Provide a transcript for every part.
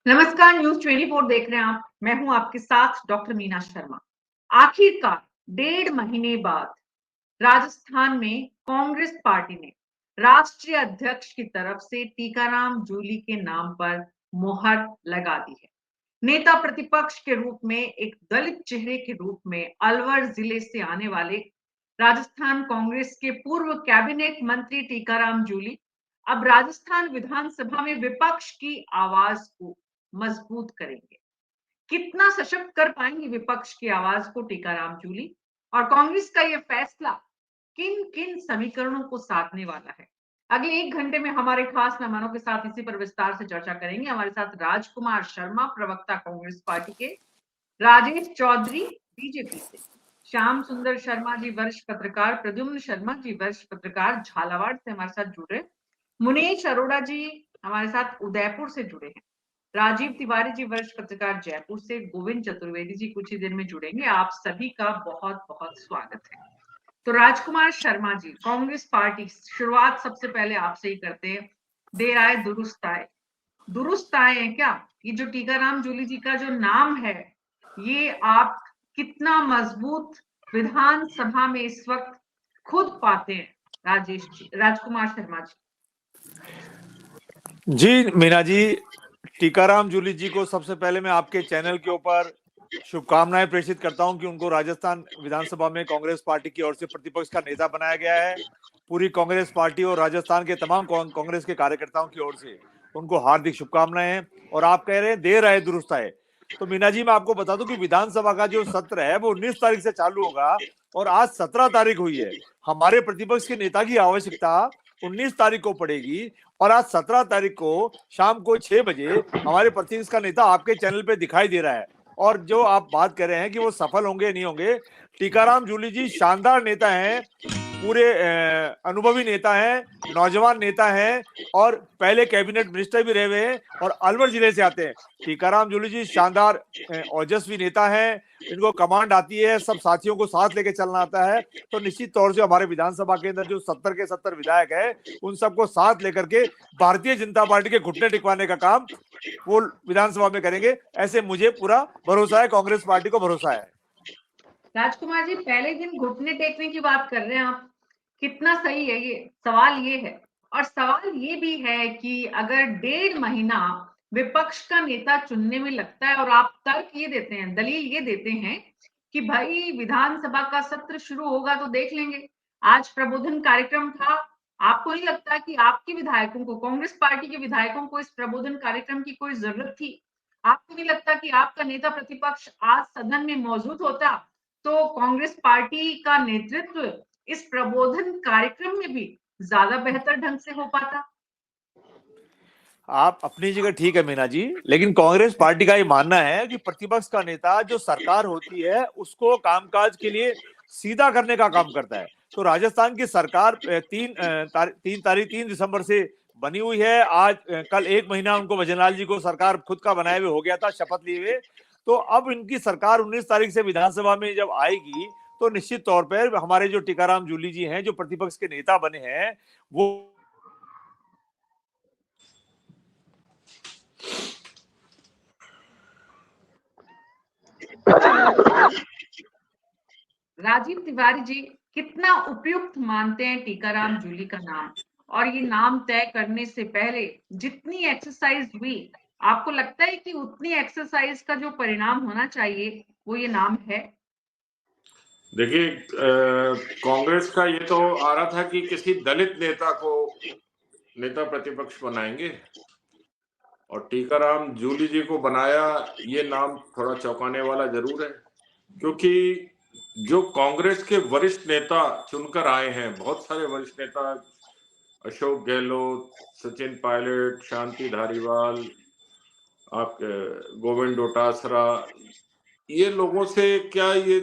नमस्कार, न्यूज 24 देख रहे हैं आप। मैं हूं आपके साथ डॉक्टर मीना शर्मा। आखिरकार 1.5 महीने बाद राजस्थान में कांग्रेस पार्टी ने राष्ट्रीय अध्यक्ष की तरफ से टीकाराम जूली के नाम पर मुहर लगा दी है। नेता प्रतिपक्ष के रूप में, एक दलित चेहरे के रूप में अलवर जिले से आने वाले राजस्थान कांग्रेस के पूर्व कैबिनेट मंत्री टीकाराम जूली अब राजस्थान विधानसभा में विपक्ष की आवाज को मजबूत करेंगे। कितना सशक्त कर पाएंगे विपक्ष की आवाज को टीकाराम जूली, और कांग्रेस का यह फैसला किन किन समीकरणों को साधने वाला है? अगले 1 घंटे में हमारे खास मेहमानों के साथ इसी पर विस्तार से चर्चा करेंगे। हमारे साथ राजकुमार शर्मा, प्रवक्ता कांग्रेस पार्टी के, राजेश चौधरी बीजेपी से, श्याम सुंदर शर्मा जी वरिष्ठ पत्रकार, प्रद्युम्न शर्मा जी वरिष्ठ पत्रकार झालावाड़ से हमारे साथ जुड़े, मुनीश अरोड़ा जी हमारे साथ उदयपुर से जुड़े हैं, राजीव तिवारी जी वरिष्ठ पत्रकार जयपुर से, गोविंद चतुर्वेदी जी कुछ ही देर में जुड़ेंगे। आप सभी का बहुत बहुत स्वागत है। तो राजकुमार शर्मा जी, कांग्रेस पार्टी, शुरुआत सबसे पहले आपसे ही करते हैं। देर आए दुरुस्त आए, दुरुस्त आए हैं क्या? ये जो टीकाराम जूली जी का जो नाम है, ये आप कितना मजबूत विधानसभा में इस वक्त खुद पाते हैं? राजेश जी, राजकुमार शर्मा जी। जी मीना जी, टीकाराम जूली जी को सबसे पहले मैं आपके चैनल के ऊपर शुभकामनाएं प्रेषित करता हूं कि उनको राजस्थान विधानसभा में कांग्रेस पार्टी की ओर से प्रतिपक्ष का नेता बनाया गया है। पूरी कांग्रेस पार्टी और राजस्थान के तमाम कांग्रेस के कार्यकर्ताओं की ओर से उनको हार्दिक शुभकामनाएं हैं। और आप कह रहे हैं देर आए दुरुस्त आए, तो मीना जी मैं आपको बता दूं कि विधानसभा का जो सत्र है वो 19 तारीख से चालू होगा और आज 17 तारीख हुई है। हमारे प्रतिपक्ष के नेता की आवश्यकता 19 तारीख को पड़ेगी और आज 17 तारीख को शाम को 6 बजे हमारे प्रतिपक्ष का नेता आपके चैनल पे दिखाई दे रहा है। और जो आप बात कर रहे हैं कि वो सफल होंगे नहीं होंगे, टीकाराम जूली जी शानदार नेता हैं, पूरे अनुभवी नेता हैं, नौजवान नेता हैं और पहले कैबिनेट मिनिस्टर भी रहे हुए हैं और अलवर जिले से आते हैं। टीकाराम जूली जी शानदार ओजस्वी नेता हैं, इनको कमांड आती है, सब साथियों को साथ लेके चलना आता है। तो निश्चित तौर से हमारे विधानसभा के अंदर जो 70 के 70 विधायक है उन सबको साथ लेकर के भारतीय जनता पार्टी के घुटने टिकवाने का काम वो विधानसभा में करेंगे, ऐसे मुझे पूरा भरोसा है, कांग्रेस पार्टी को भरोसा है। राजकुमार जी, पहले दिन घुटने टेकने की बात कर रहे हैं आप, कितना सही है ये? सवाल ये है, और सवाल ये भी है कि अगर 1.5 महीना विपक्ष का नेता चुनने में लगता है और आप तर्क ये देते हैं, दलील ये देते हैं कि भाई विधानसभा का सत्र शुरू होगा तो देख लेंगे, आज प्रबोधन कार्यक्रम था, आपको नहीं लगता कि आपके विधायकों को, कांग्रेस पार्टी के विधायकों को इस प्रबोधन कार्यक्रम की कोई जरूरत थी? आपको नहीं लगता कि आपका नेता प्रतिपक्ष आज सदन में मौजूद होता तो कांग्रेस पार्टी का नेतृत्व इस प्रबोधन कार्यक्रम में भी ज्यादा बेहतर ढंग से हो पाता? आप अपनी जगह ठीक है मीना जी, लेकिन कांग्रेस पार्टी का ये मानना है कि प्रतिपक्ष का नेता जो सरकार होती है उसको कामकाज के लिए सीधा करने का काम करता है। तो राजस्थान की सरकार 3 दिसंबर से बनी हुई है। आज कल 1 महीना उनको भजनलाल जी को सरकार खुद का बनाए हुए हो गया था, शपथ लिए हुए। तो अब इनकी सरकार 19 तारीख से विधानसभा में जब आएगी तो निश्चित तौर पर हमारे जो टीकाराम जूली जी हैं, जो प्रतिपक्ष के नेता बने हैं, वो राजीव तिवारी जी, कितना उपयुक्त मानते हैं टीकाराम जूली का नाम? और ये नाम तय करने से पहले जितनी एक्सरसाइज हुई, आपको लगता है कि उतनी एक्सरसाइज का जो परिणाम होना चाहिए वो ये नाम है? देखिए, कांग्रेस का ये तो आ रहा था कि किसी दलित नेता को नेता प्रतिपक्ष बनाएंगे और टीकाराम जूली जी को बनाया। ये नाम थोड़ा चौंकाने वाला जरूर है, क्योंकि जो कांग्रेस के वरिष्ठ नेता चुनकर आए हैं, बहुत सारे वरिष्ठ नेता, अशोक गहलोत, सचिन पायलट, शांति धारीवाल, आप गोविंद डोटासरा, ये लोगों से क्या ये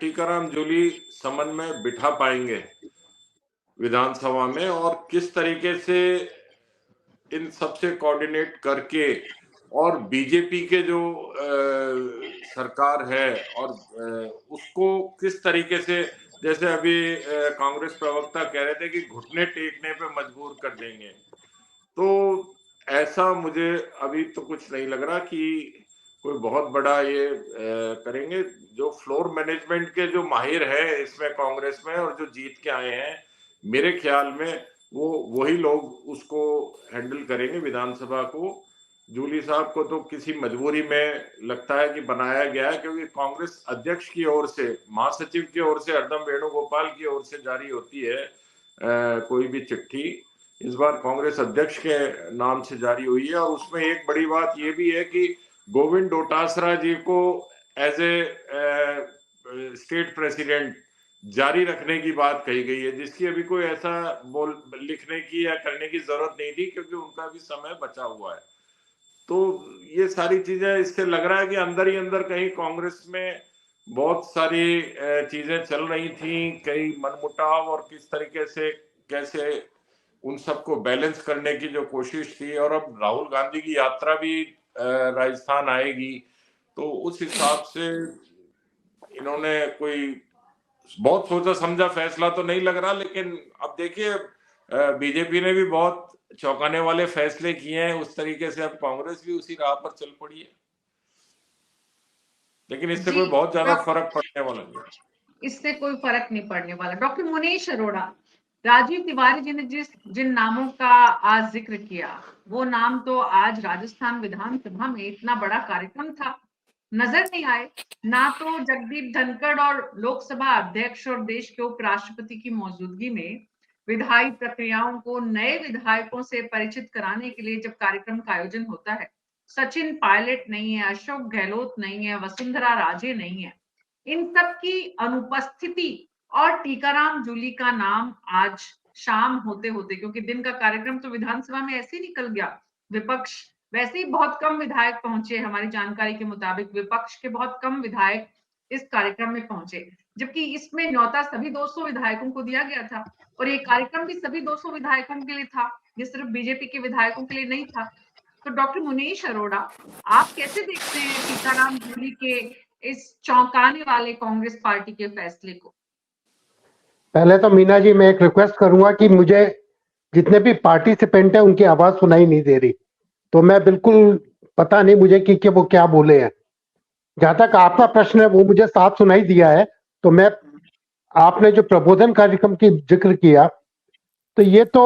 टीकाराम जूली समन्वय बिठा पाएंगे विधानसभा में, और किस तरीके से इन सबसे कोऑर्डिनेट करके, और बीजेपी के जो सरकार है और उसको किस तरीके से, जैसे अभी कांग्रेस प्रवक्ता कह रहे थे कि घुटने टेकने पे मजबूर कर देंगे, तो ऐसा मुझे अभी तो कुछ नहीं लग रहा कि कोई बहुत बड़ा ये करेंगे। जो फ्लोर मैनेजमेंट के जो माहिर है इसमें कांग्रेस में और जो जीत के आए हैं, मेरे ख्याल में वो वही लोग उसको हैंडल करेंगे विधानसभा को। जूली साहब को तो किसी मजबूरी में लगता है कि बनाया गया है, क्योंकि कांग्रेस अध्यक्ष की ओर से, महासचिव की ओर से, हरदम वेणुगोपाल की ओर से जारी होती है कोई भी चिट्ठी। इस बार कांग्रेस अध्यक्ष के नाम से जारी हुई है, और उसमें एक बड़ी बात ये भी है कि गोविंद डोटासरा जी को एज ए स्टेट प्रेसिडेंट जारी रखने की बात कही गई है, जिसकी अभी कोई ऐसा लिखने की या करने की जरूरत नहीं थी, क्योंकि उनका भी समय बचा हुआ है। तो ये सारी चीजें, इससे लग रहा है कि अंदर ही अंदर कहीं कांग्रेस में बहुत सारी चीजें चल रही थी, कई मनमुटाव, और किस तरीके से कैसे उन सबको बैलेंस करने की जो कोशिश थी। और अब राहुल गांधी की यात्रा भी राजस्थान आएगी, तो उस हिसाब से इन्होंने कोई बहुत सोचा समझा फैसला तो नहीं लग रहा। लेकिन अब देखिए, बीजेपी ने भी बहुत चौंकाने वाले फैसले किए हैं, उस तरीके से अब कांग्रेस भी उसी राह पर चल पड़ी है। लेकिन इससे कोई बहुत ज्यादा फर्क पड़ने वाला नहीं, इससे कोई फर्क नहीं पड़ने वाला। डॉक्टर मुनीश अरोड़ा, राजीव तिवारी जी ने जिन नामों का आज जिक्र किया, वो नाम तो आज राजस्थान विधानसभा में इतना बड़ा कार्यक्रम था, नजर नहीं आए। ना तो जगदीप धनखड़ और लोकसभा अध्यक्ष और देश के उपराष्ट्रपति की मौजूदगी में विधायी प्रक्रियाओं को नए विधायकों से परिचित कराने के लिए जब कार्यक्रम का आयोजन होता है, सचिन पायलट नहीं है, अशोक गहलोत नहीं है, वसुंधरा राजे नहीं है, इन सब की अनुपस्थिति और टीकाराम जूली का नाम आज शाम होते होते, क्योंकि दिन का कार्यक्रम तो विधानसभा में ऐसे ही निकल गया, विपक्ष वैसे ही बहुत कम विधायक पहुंचे, हमारी जानकारी के मुताबिक विपक्ष के बहुत कम विधायक इस कार्यक्रम में पहुंचे, जबकि इसमें न्योता सभी 200 विधायकों को दिया गया था, और ये कार्यक्रम भी सभी 200 विधायकों के लिए था, ये सिर्फ बीजेपी के विधायकों के लिए नहीं था। तो डॉक्टर मुनीश अरोड़ा, आप कैसे देखते हैं टीकाराम जूली के इस चौंकाने वाले कांग्रेस पार्टी के फैसले को? पहले तो मीना जी, मैं एक रिक्वेस्ट करूंगा कि मुझे जितने भी पार्टिसिपेंट है उनकी आवाज सुनाई नहीं दे रही, तो मैं बिल्कुल पता नहीं मुझे कि वो क्या बोले हैं। जहां तक आपका प्रश्न है वो मुझे साफ सुनाई दिया है। तो मैं, आपने जो प्रबोधन कार्यक्रम की जिक्र किया, तो ये तो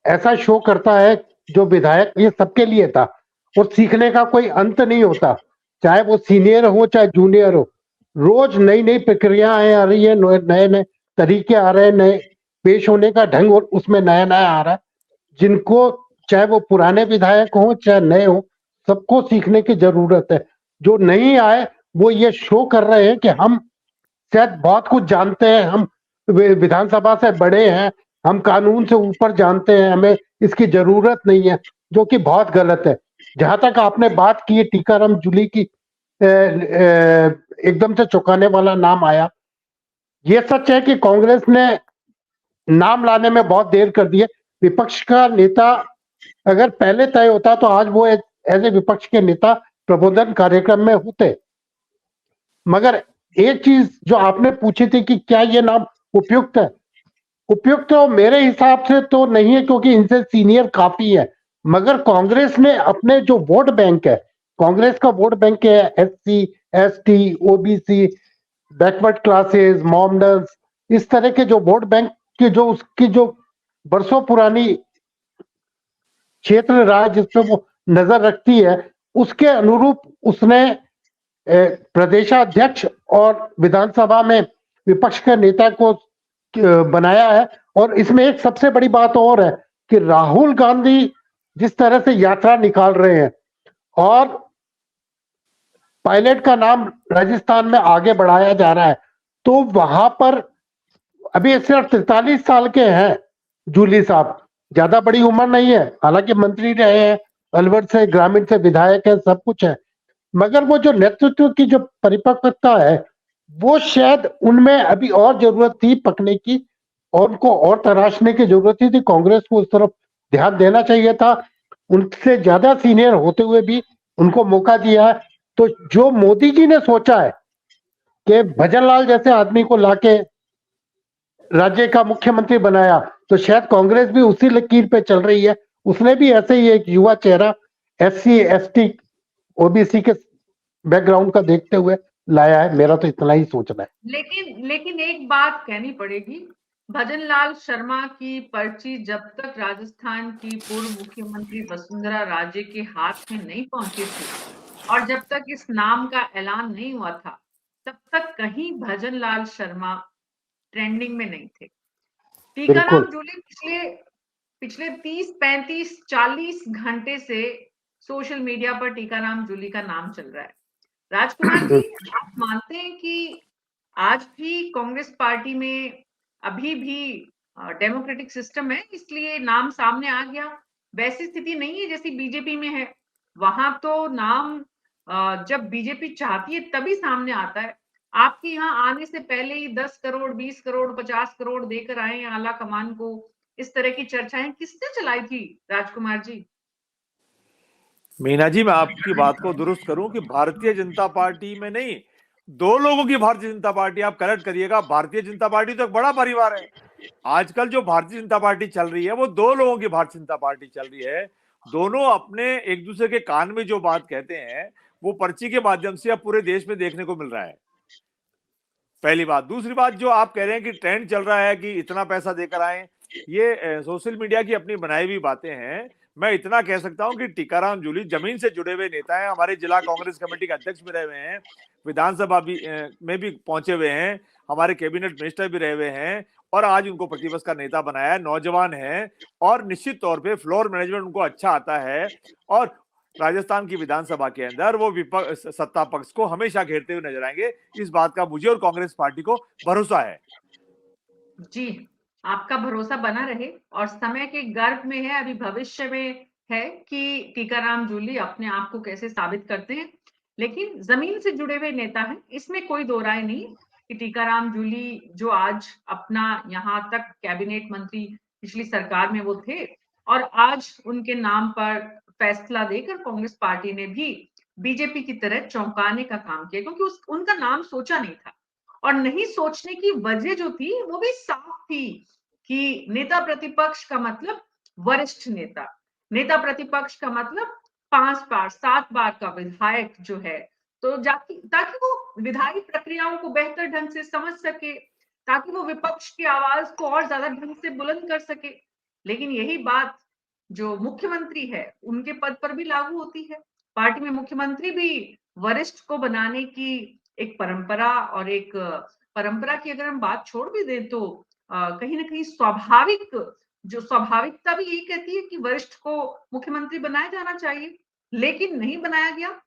ऐसा शो करता है जो विधायक, ये सबके लिए था, और सीखने का कोई अंत नहीं होता, चाहे वो सीनियर हो चाहे जूनियर हो। रोज नई नई प्रक्रियाएं आ रही है, नए नए तरीके आ रहे हैं, नए पेश होने का ढंग और उसमें नया नया आ रहा है, जिनको चाहे वो पुराने विधायक हो चाहे नए हो, सबको सीखने की जरूरत है। जो नहीं आए वो ये शो कर रहे हैं कि हम शायद बहुत कुछ जानते हैं, हम विधानसभा से बड़े हैं, हम कानून से ऊपर जानते हैं, हमें इसकी जरूरत नहीं है, जो कि बहुत गलत है। जहां तक आपने बात की है टीकाराम जूली की, एकदम से चौंकाने वाला नाम आया। ये सच है कि कांग्रेस ने नाम लाने में बहुत देर कर दी है। विपक्ष का नेता अगर पहले तय होता तो आज वो एज ए विपक्ष के नेता प्रबोधन कार्यक्रम में होते। मगर एक चीज जो आपने पूछी थी कि क्या ये नाम उपयुक्त है, उपयुक्त तो मेरे हिसाब से तो नहीं है, क्योंकि इनसे सीनियर काफी है। मगर कांग्रेस ने अपने जो वोट बैंक है, कांग्रेस का वोट बैंक है SC ST OBC, backward classes, Mohammedans, इस तरह के जो वोट बैंक की जो उसकी जो बरसों पुरानी क्षेत्र राज जिस पर वो नजर रखती है, उसके अनुरूप उसने प्रदेशाध्यक्ष और विधानसभा में विपक्ष के नेता को बनाया है। और इसमें एक सबसे बड़ी बात और है कि राहुल गांधी जिस तरह से यात्रा निकाल रहे हैं और पायलट का नाम राजस्थान में आगे बढ़ाया जा रहा है, तो वहां पर अभी सिर्फ 43 साल के हैं जूली साहब, ज्यादा बड़ी उम्र नहीं है, हालांकि मंत्री रहे हैं, अलवर से, ग्रामीण से विधायक है, सब कुछ है, मगर वो जो नेतृत्व की जो परिपक्वता है वो शायद उनमें अभी और जरूरत थी पकने की, और उनको और तराशने की जरूरत थी। कांग्रेस को उस तरफ ध्यान देना चाहिए था, उनसे ज्यादा सीनियर होते हुए भी उनको मौका दिया है। तो जो मोदी जी ने सोचा है कि भजनलाल जैसे आदमी को लाके राज्य का मुख्यमंत्री बनाया, तो शायद कांग्रेस भी उसी लकीर पे चल रही है उसने भी ऐसे ही एक युवा चेहरा SC ST OBC के बैकग्राउंड का देखते हुए लाया है। मेरा तो इतना ही सोचना है। लेकिन एक बात कहनी पड़ेगी, भजनलाल शर्मा की पर्ची जब तक राजस्थान की पूर्व मुख्यमंत्री वसुंधरा राजे के हाथ में नहीं पहुंची थी और जब तक इस नाम का ऐलान नहीं हुआ था, तब तक कहीं भजनलाल शर्मा ट्रेंडिंग में नहीं थे। टीकाराम जूली पिछले 30, 35, 40 घंटे से सोशल मीडिया पर टीकाराम जूली का नाम चल रहा है। राजकुमार जी, आप मानते हैं कि आज भी कांग्रेस पार्टी में अभी भी डेमोक्रेटिक सिस्टम है, इसलिए नाम सामने आ गया? वैसी स्थिति नहीं है जैसी बीजेपी में है। वहां तो नाम जब बीजेपी चाहती है तभी सामने आता है। आपके यहाँ आने से पहले ही 10 करोड़, 20 करोड़, 50 करोड़ देकर आए हैं आला कमान को। इस तरह की चर्चाएं किसने चलाई थी, राजकुमार जी? मीना जी, मैं आपकी बात को दुरुस्त करूं कि भारतीय जनता पार्टी में नहीं, 2 लोगों की भारतीय जनता पार्टी, आप करेक्ट करिएगा। भारतीय जनता पार्टी तो एक बड़ा परिवार है। आजकल जो भारतीय जनता पार्टी चल रही है वो 2 लोगों की भारतीय जनता पार्टी चल रही है। दोनों अपने एक दूसरे के कान में जो बात कहते हैं वो पर्ची के माध्यम से अब पूरे देश में देखने को मिल रहा है। पहली बात। दूसरी बात, जो आप कह रहे हैं कि ट्रेंड चल रहा है कि इतना पैसा देकर आए, ये सोशल मीडिया की अपनी बनाई हुई बातें हैं। मैं इतना कह सकता हूं कि टीकाराम जूली जमीन से जुड़े हुए नेता हैं। हमारे जिला कांग्रेस कमेटी के अध्यक्ष भी रहे हुए हैं, विधानसभा में भी पहुंचे हुए हैं, हमारे कैबिनेट मिनिस्टर भी रहे हुए हैं और आज उनको प्रतिपक्ष का नेता बनाया है। नौजवान है और निश्चित तौर पे फ्लोर मैनेजमेंट उनको अच्छा आता है और राजस्थान की विधानसभा के अंदर वो विपक्ष सत्ता पक्ष को हमेशा घेरते हुए नजर आएंगे। इस बात का मुझे और कांग्रेस पार्टी को भरोसा है। जी, आपका भरोसा बना रहे और समय के गर्भ में है, अभी भविष्य में है कि टीकाराम जूली अपने आप को कैसे साबित करते हैं। लेकिन जमीन से जुड़े हुए नेता हैं, इसमें कोई दो राय नहीं कि टीकाराम जूली जो आज अपना यहाँ तक कैबिनेट मंत्री पिछली सरकार में वो थे और आज उनके नाम पर फैसला देकर कांग्रेस पार्टी ने भी बीजेपी की तरह चौंकाने का काम किया, क्योंकि उनका नाम सोचा नहीं था। और नहीं सोचने की वजह जो थी वो भी साफ थी कि नेता प्रतिपक्ष का मतलब वरिष्ठ नेता, नेता प्रतिपक्ष का मतलब 5 बार 7 बार का विधायक जो है, तो ताकि वो विधायी प्रक्रियाओं को बेहतर ढंग से समझ सके, ताकि वो विपक्ष की आवाज को और ज्यादा ढंग से बुलंद कर सके। लेकिन यही बात जो मुख्यमंत्री है उनके पद पर भी लागू होती है। पार्टी में मुख्यमंत्री भी वरिष्ठ को बनाने की एक परंपरा और एक परंपरा की अगर हम बात छोड़ भी दें तो कहीं ना कहीं स्वाभाविकता भी यही कहती है कि वरिष्ठ को मुख्यमंत्री बनाया जाना चाहिए, लेकिन नहीं बनाया गया।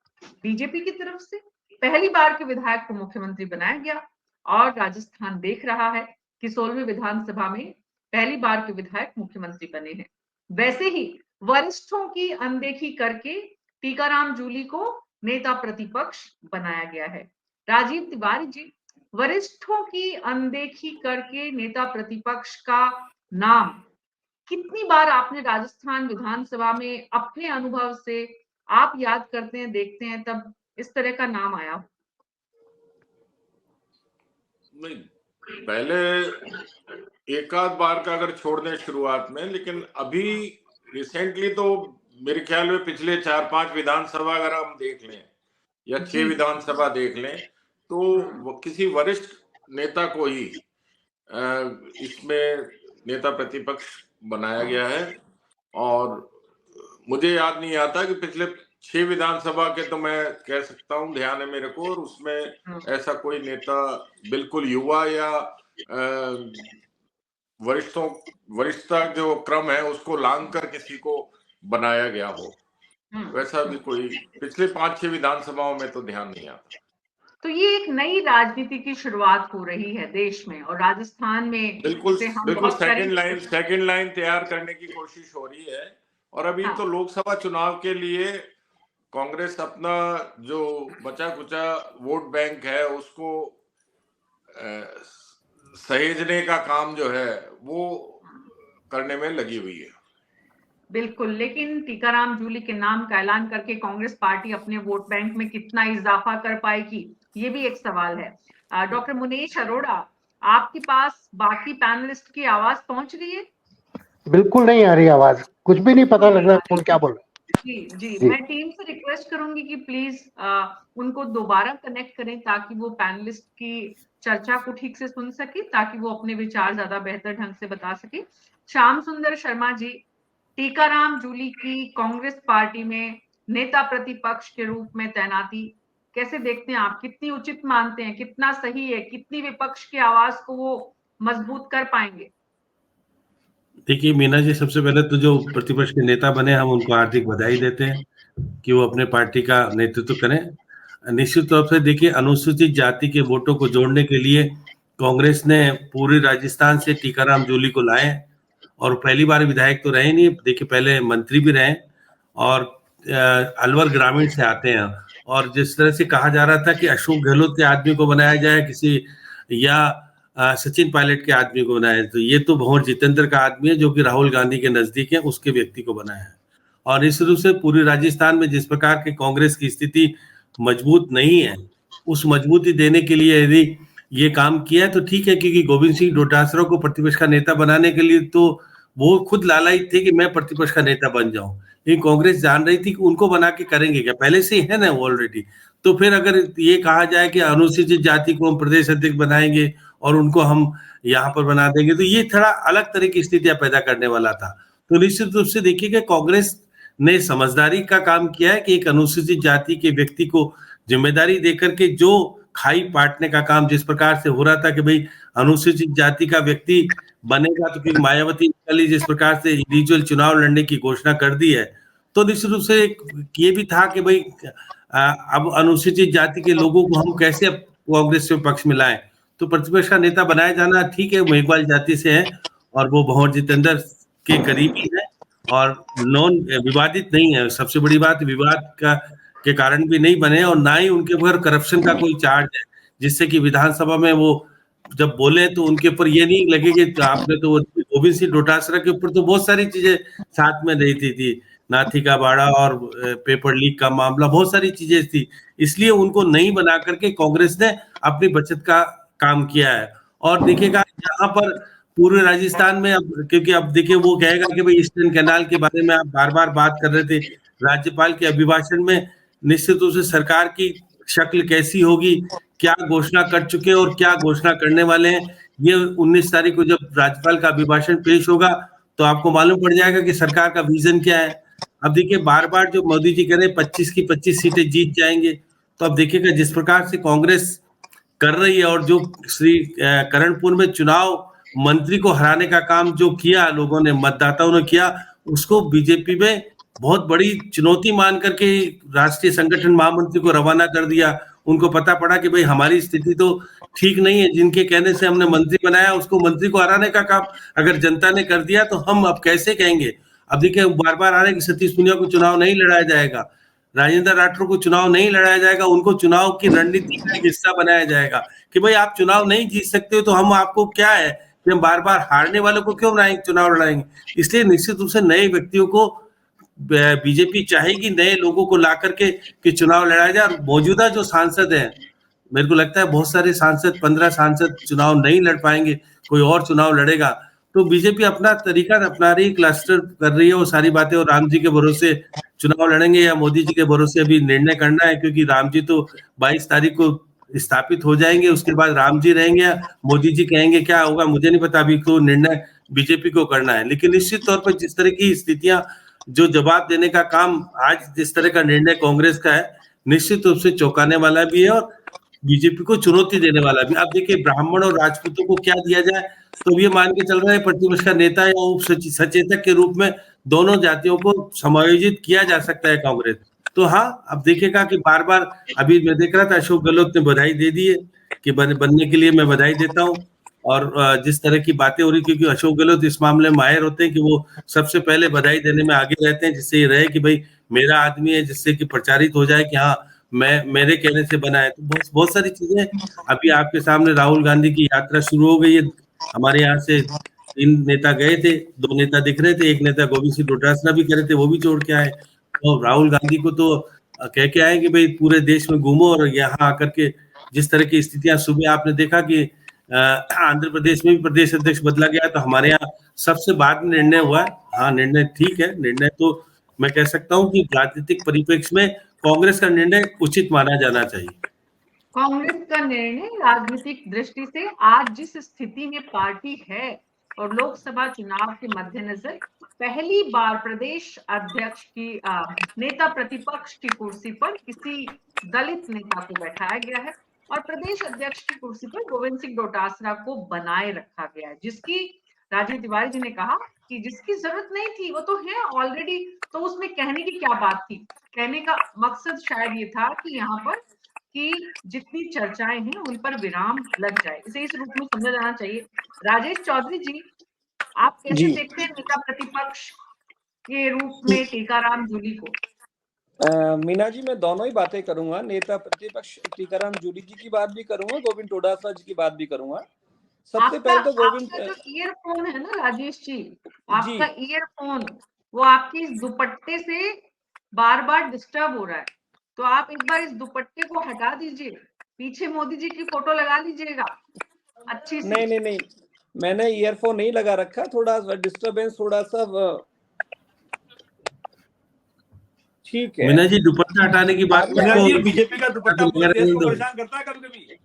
बीजेपी की तरफ से पहली बार के विधायक को मुख्यमंत्री बनाया गया और राजस्थान देख रहा है कि 16वीं विधानसभा में पहली बार के विधायक मुख्यमंत्री बने हैं। वैसे ही वरिष्ठों की अनदेखी करके टीकाराम जूली को नेता प्रतिपक्ष बनाया गया है। राजीव तिवारी जी, वरिष्ठों की अनदेखी करके नेता प्रतिपक्ष का नाम कितनी बार आपने राजस्थान विधानसभा में अपने अनुभव से आप याद करते हैं, देखते हैं, तब इस तरह का नाम आया? नहीं, पहले एक आध बार का अगर छोड़ दें शुरुआत में, लेकिन अभी रिसेंटली तो मेरे ख्याल में पिछले 4-5 विधानसभा अगर हम देख लें या 6 विधानसभा देख लें तो किसी वरिष्ठ नेता को ही इसमें नेता प्रतिपक्ष बनाया गया है। और मुझे याद नहीं आता कि पिछले 6 विधानसभा के, तो मैं कह सकता हूं ध्यान है मेरे को, और उसमें ऐसा कोई नेता बिल्कुल युवा या वरिष्ठता जो क्रम है उसको लांग कर किसी को बनाया गया हो, वैसा भी कोई पिछले 5-6 विधानसभाओं में तो ध्यान नहीं आता। तो ये एक नई राजनीति की शुरुआत हो रही है देश में और राजस्थान में बिल्कुल सेकंड लाइन तैयार करने की कोशिश हो रही है। और अभी तो लोकसभा चुनाव के लिए कांग्रेस अपना जो बचा कुचा वोट बैंक है उसको सहेजने का काम जो है वो करने में लगी हुई है। बिल्कुल, लेकिन टीकाराम जूली के नाम का ऐलान करके कांग्रेस पार्टी अपने वोट बैंक में कितना इजाफा कर पाएगी, ये भी एक सवाल है। डॉक्टर मुनीश अरोड़ा, आपके पास बाकी पैनलिस्ट की आवाज पहुंच रही है? बिल्कुल नहीं आ रही आवाज। कुछ भी नहीं पता लग रहा कौन क्या बोल रहा है। जी जी। मैं टीम से रिक्वेस्ट करूंगी कि प्लीज उनको दोबारा कनेक्ट करें ताकि वो पैनलिस्ट की चर्चा को ठीक से सुन सके, ताकि वो अपने विचार ज्यादा बेहतर ढंग से बता सके। श्याम सुंदर शर्मा जी, टीकाराम जूली की कांग्रेस पार्टी में नेता प्रतिपक्ष के रूप में तैनाती कैसे देखते हैं आप? कितनी उचित मानते हैं, कितना सही है, कितनी विपक्ष की आवाज को वो मजबूत कर पाएंगे? देखिए मीना जी, सबसे पहले तो जो प्रतिपक्ष के नेता बने हम उनको हार्दिक बधाई देते हैं कि वो अपने पार्टी का नेतृत्व करें। निश्चित तौर से देखिए, अनुसूचित जाति के वोटों को जोड़ने के लिए कांग्रेस ने पूरे राजस्थान से टीकाराम जूली को लाए और पहली बार विधायक तो रहे नहीं, देखिए पहले मंत्री भी रहे और अलवर ग्रामीण से आते हैं। और जिस तरह से कहा जा रहा था कि अशोक गहलोत के आदमी को बनाया जाए किसी या सचिन पायलट के आदमी को बनाया, तो ये तो भंवर जितेंद्र का आदमी है जो कि राहुल गांधी के नजदीक है, उसके व्यक्ति को बनाया है। और इस रूप से पूरे राजस्थान में जिस प्रकार के कांग्रेस की स्थिति मजबूत नहीं है, उस मजबूती देने के लिए यदि ये काम किया है तो ठीक है, क्योंकि गोविंद सिंह डोटासरा को प्रतिपक्ष का नेता बनाने के लिए तो वो खुद लालायित थे कि मैं प्रतिपक्ष का नेता बन जाऊं, लेकिन कांग्रेस जान रही थी कि उनको बना के करेंगे क्या, पहले से ही है ना ऑलरेडी। तो फिर अगर ये कहा जाए कि अनुसूचित जाति को हम प्रदेश अध्यक्ष बनाएंगे और उनको हम यहाँ पर बना देंगे, तो ये थोड़ा अलग तरह की स्थितियां पैदा करने वाला था। तो निश्चित रूप से देखिए कांग्रेस ने समझदारी का काम किया है कि एक अनुसूचित जाति के व्यक्ति को जिम्मेदारी देकर के जो खाई पाटने का काम जिस प्रकार से हो रहा था कि भाई अनुसूचित जाति का व्यक्ति बनेगा, तो क्योंकि मायावती ने जिस प्रकार से इंडिविजुअल चुनाव लड़ने की घोषणा कर दी है, तो निश्चित रूप से ये भी था कि भाई अब अनुसूचित जाति के लोगों को हम कैसे कांग्रेस के पक्ष में लाएं। तो प्रतिपक्ष का नेता बनाया जाना ठीक है, मेघवाल जाति से है और वो भंवर जितेंद्र के करीबी है और नॉन विवादित नहीं है। सबसे बड़ी बात, विवाद का के कारण भी नहीं बने और ना ही उनके ऊपर करप्शन का कोई चार्ज है, जिससे कि विधानसभा में वो जब बोले तो उनके ऊपर ये नहीं लगे कि आपने तो गोविंद सिंह डोटासरा के ऊपर तो बहुत सारी चीजें साथ में रहती थी, नाथी का बाड़ा और पेपर लीक का मामला, बहुत सारी चीजें थी, इसलिए उनको नहीं बना करके कांग्रेस ने अपनी बचत का काम किया है। और देखिएगा यहाँ पर पूरे राजस्थान में अब, क्योंकि अब देखिए वो कहेगा कि भाई ईस्टर्न कैनाल के बारे में आप बार बार बात कर रहे थे, राज्यपाल के अभिभाषण में निश्चित रूप से सरकार की शक्ल कैसी होगी, क्या घोषणा कर चुके और क्या घोषणा करने वाले हैं, ये 19 तारीख को जब राज्यपाल का अभिभाषण पेश होगा तो आपको मालूम पड़ जाएगा कि सरकार का विजन क्या है। अब देखिए बार बार जो मोदी जी कह रहे 25 की 25 सीटें जीत जाएंगे, तो अब देखिएगा जिस प्रकार से कांग्रेस कर रही है और जो श्री करणपुर में चुनाव मंत्री को हराने का काम जो किया लोगों ने, मतदाताओं ने किया, उसको बीजेपी में बहुत बड़ी चुनौती मान करके राष्ट्रीय संगठन महामंत्री को रवाना कर दिया। उनको पता पड़ा कि भाई हमारी स्थिति तो ठीक नहीं है, जिनके कहने से हमने मंत्री बनाया उसको मंत्री को हराने का काम अगर जनता ने कर दिया तो हम अब कैसे कहेंगे। अब देखिए बार बार आ रहा है कि सतीश पूनिया को चुनाव नहीं लड़ाया जाएगा, राजेंद्र राठौर को चुनाव नहीं लड़ाया जाएगा, उनको चुनाव की रणनीति का हिस्सा बनाया जाएगा कि भाई आप चुनाव नहीं जीत सकते हो तो हम आपको क्या है कि हम बार बार हारने वालों को क्यों चुनाव लड़ाएंगे। इसलिए निश्चित रूप से नए व्यक्तियों को बीजेपी चाहेगी, नए लोगों को ला करके कि चुनाव लड़ाया जाए। मौजूदा जो सांसद हैं, मेरे को लगता है बहुत सारे सांसद 15 सांसद चुनाव नहीं लड़ पाएंगे, कोई और चुनाव लड़ेगा। तो बीजेपी अपना तरीका अपना रही, क्लस्टर कर रही है वो सारी बातें, और राम जी के भरोसे चुनाव लड़ेंगे या मोदी जी के भरोसे अभी निर्णय करना है, क्योंकि राम जी तो 22 तारीख को स्थापित हो जाएंगे, उसके बाद राम जी रहेंगे या मोदी जी कहेंगे, क्या होगा मुझे नहीं पता, अभी तो निर्णय बीजेपी को करना है। लेकिन निश्चित तौर पर जिस तरह की स्थितियां, जो जवाब देने का काम आज जिस तरह का निर्णय कांग्रेस का है, निश्चित रूप से चौंकाने वाला भी है और बीजेपी को चुनौती देने वाला भी। अब देखिए ब्राह्मण और राजपूतों को क्या दिया जाए, तो ये मान के चल रहा है प्रतिपक्ष का नेता या उप सचेतक के रूप में दोनों जातियों को समायोजित किया जा सकता है कांग्रेस। तो हाँ, अब देखिएगा कि बार बार अभी मैं देख रहा था अशोक गहलोत ने बधाई दे दी है कि बनने के लिए मैं बधाई देता हूँ। और जिस तरह की बातें हो रही, क्योंकि अशोक गहलोत इस मामले में माहिर होते हैं कि वो सबसे पहले बधाई देने में आगे रहते हैं, जिससे ये रहे कि भाई मेरा आदमी है, जिससे कि प्रचारित हो जाए कि हाँ मैं मेरे कहने से बना है। तो बहुत सारी चीजें अभी आपके सामने, राहुल गांधी की यात्रा शुरू हो गई है। हमारे यहाँ से 3 नेता गए थे, 2 नेता दिख रहे थे, एक नेता गोविंद सिंह डोटासरा भी कह रहे थे, वो भी छोड़ के आए। तो राहुल गांधी को तो कह के आए कि भाई पूरे देश में घूमो, और यहाँ आकर के जिस तरह की स्थितियां, सुबह आपने देखा कि आंध्र प्रदेश में भी प्रदेश अध्यक्ष बदला गया, तो हमारे यहाँ सबसे बाद में निर्णय हुआ है। हाँ, निर्णय ठीक है, निर्णय तो मैं कह सकता हूँ कि राजनीतिक परिप्रेक्ष्य में कांग्रेस का निर्णय उचित माना जाना चाहिए। कांग्रेस का निर्णय राजनीतिक दृष्टि से आज जिस स्थिति में पार्टी है और लोकसभा चुनाव के मद्देनजर पहली बार प्रदेश अध्यक्ष की नेता प्रतिपक्ष की कुर्सी पर किसी दलित नेता को बैठाया गया है और प्रदेश अध्यक्ष की कुर्सी पर गोविंद सिंह डोटासरा को बनाए रखा गया है, जिसकी राजीव तिवारी जी ने कहा कि जिसकी जरूरत नहीं थी वो तो है ऑलरेडी, तो उसमें कहने की क्या बात थी। कहने का मकसद शायद ये था कि यहाँ पर कि जितनी चर्चाएं हैं उन पर विराम लग जाए, इसे इस रूप में समझा जाना चाहिए। राजेश चौधरी जी, आप कैसे देखते हैं नेता प्रतिपक्ष के रूप में टीकाराम जूली को? मीना जी, मैं दोनों ही बातें करूंगा, नेता प्रतिपक्ष टीकाराम जूली जी की बात भी करूंगा, गोविंद डोटासरा जी की बात भी करूंगा। सबसे पहले तो गोविंद, आपका जो ईयरफोन है ना राजेश जी, आपका ईयरफोन वो आपके इस दुपट्टे से बार बार डिस्टर्ब हो रहा है, तो आप एक बार इस दुपट्टे को हटा दीजिए, पीछे मोदी जी की फोटो लगा लीजिएगा अच्छी सी। नहीं, मैंने ईयरफोन नहीं लगा रखा, थोड़ा डिस्टरबेंस थोड़ा सा ठीक है। मीना जी, दुपट्टा हटाने की बात बीजेपी का दुपट्टा देश को परेशान करता है कभी कभी।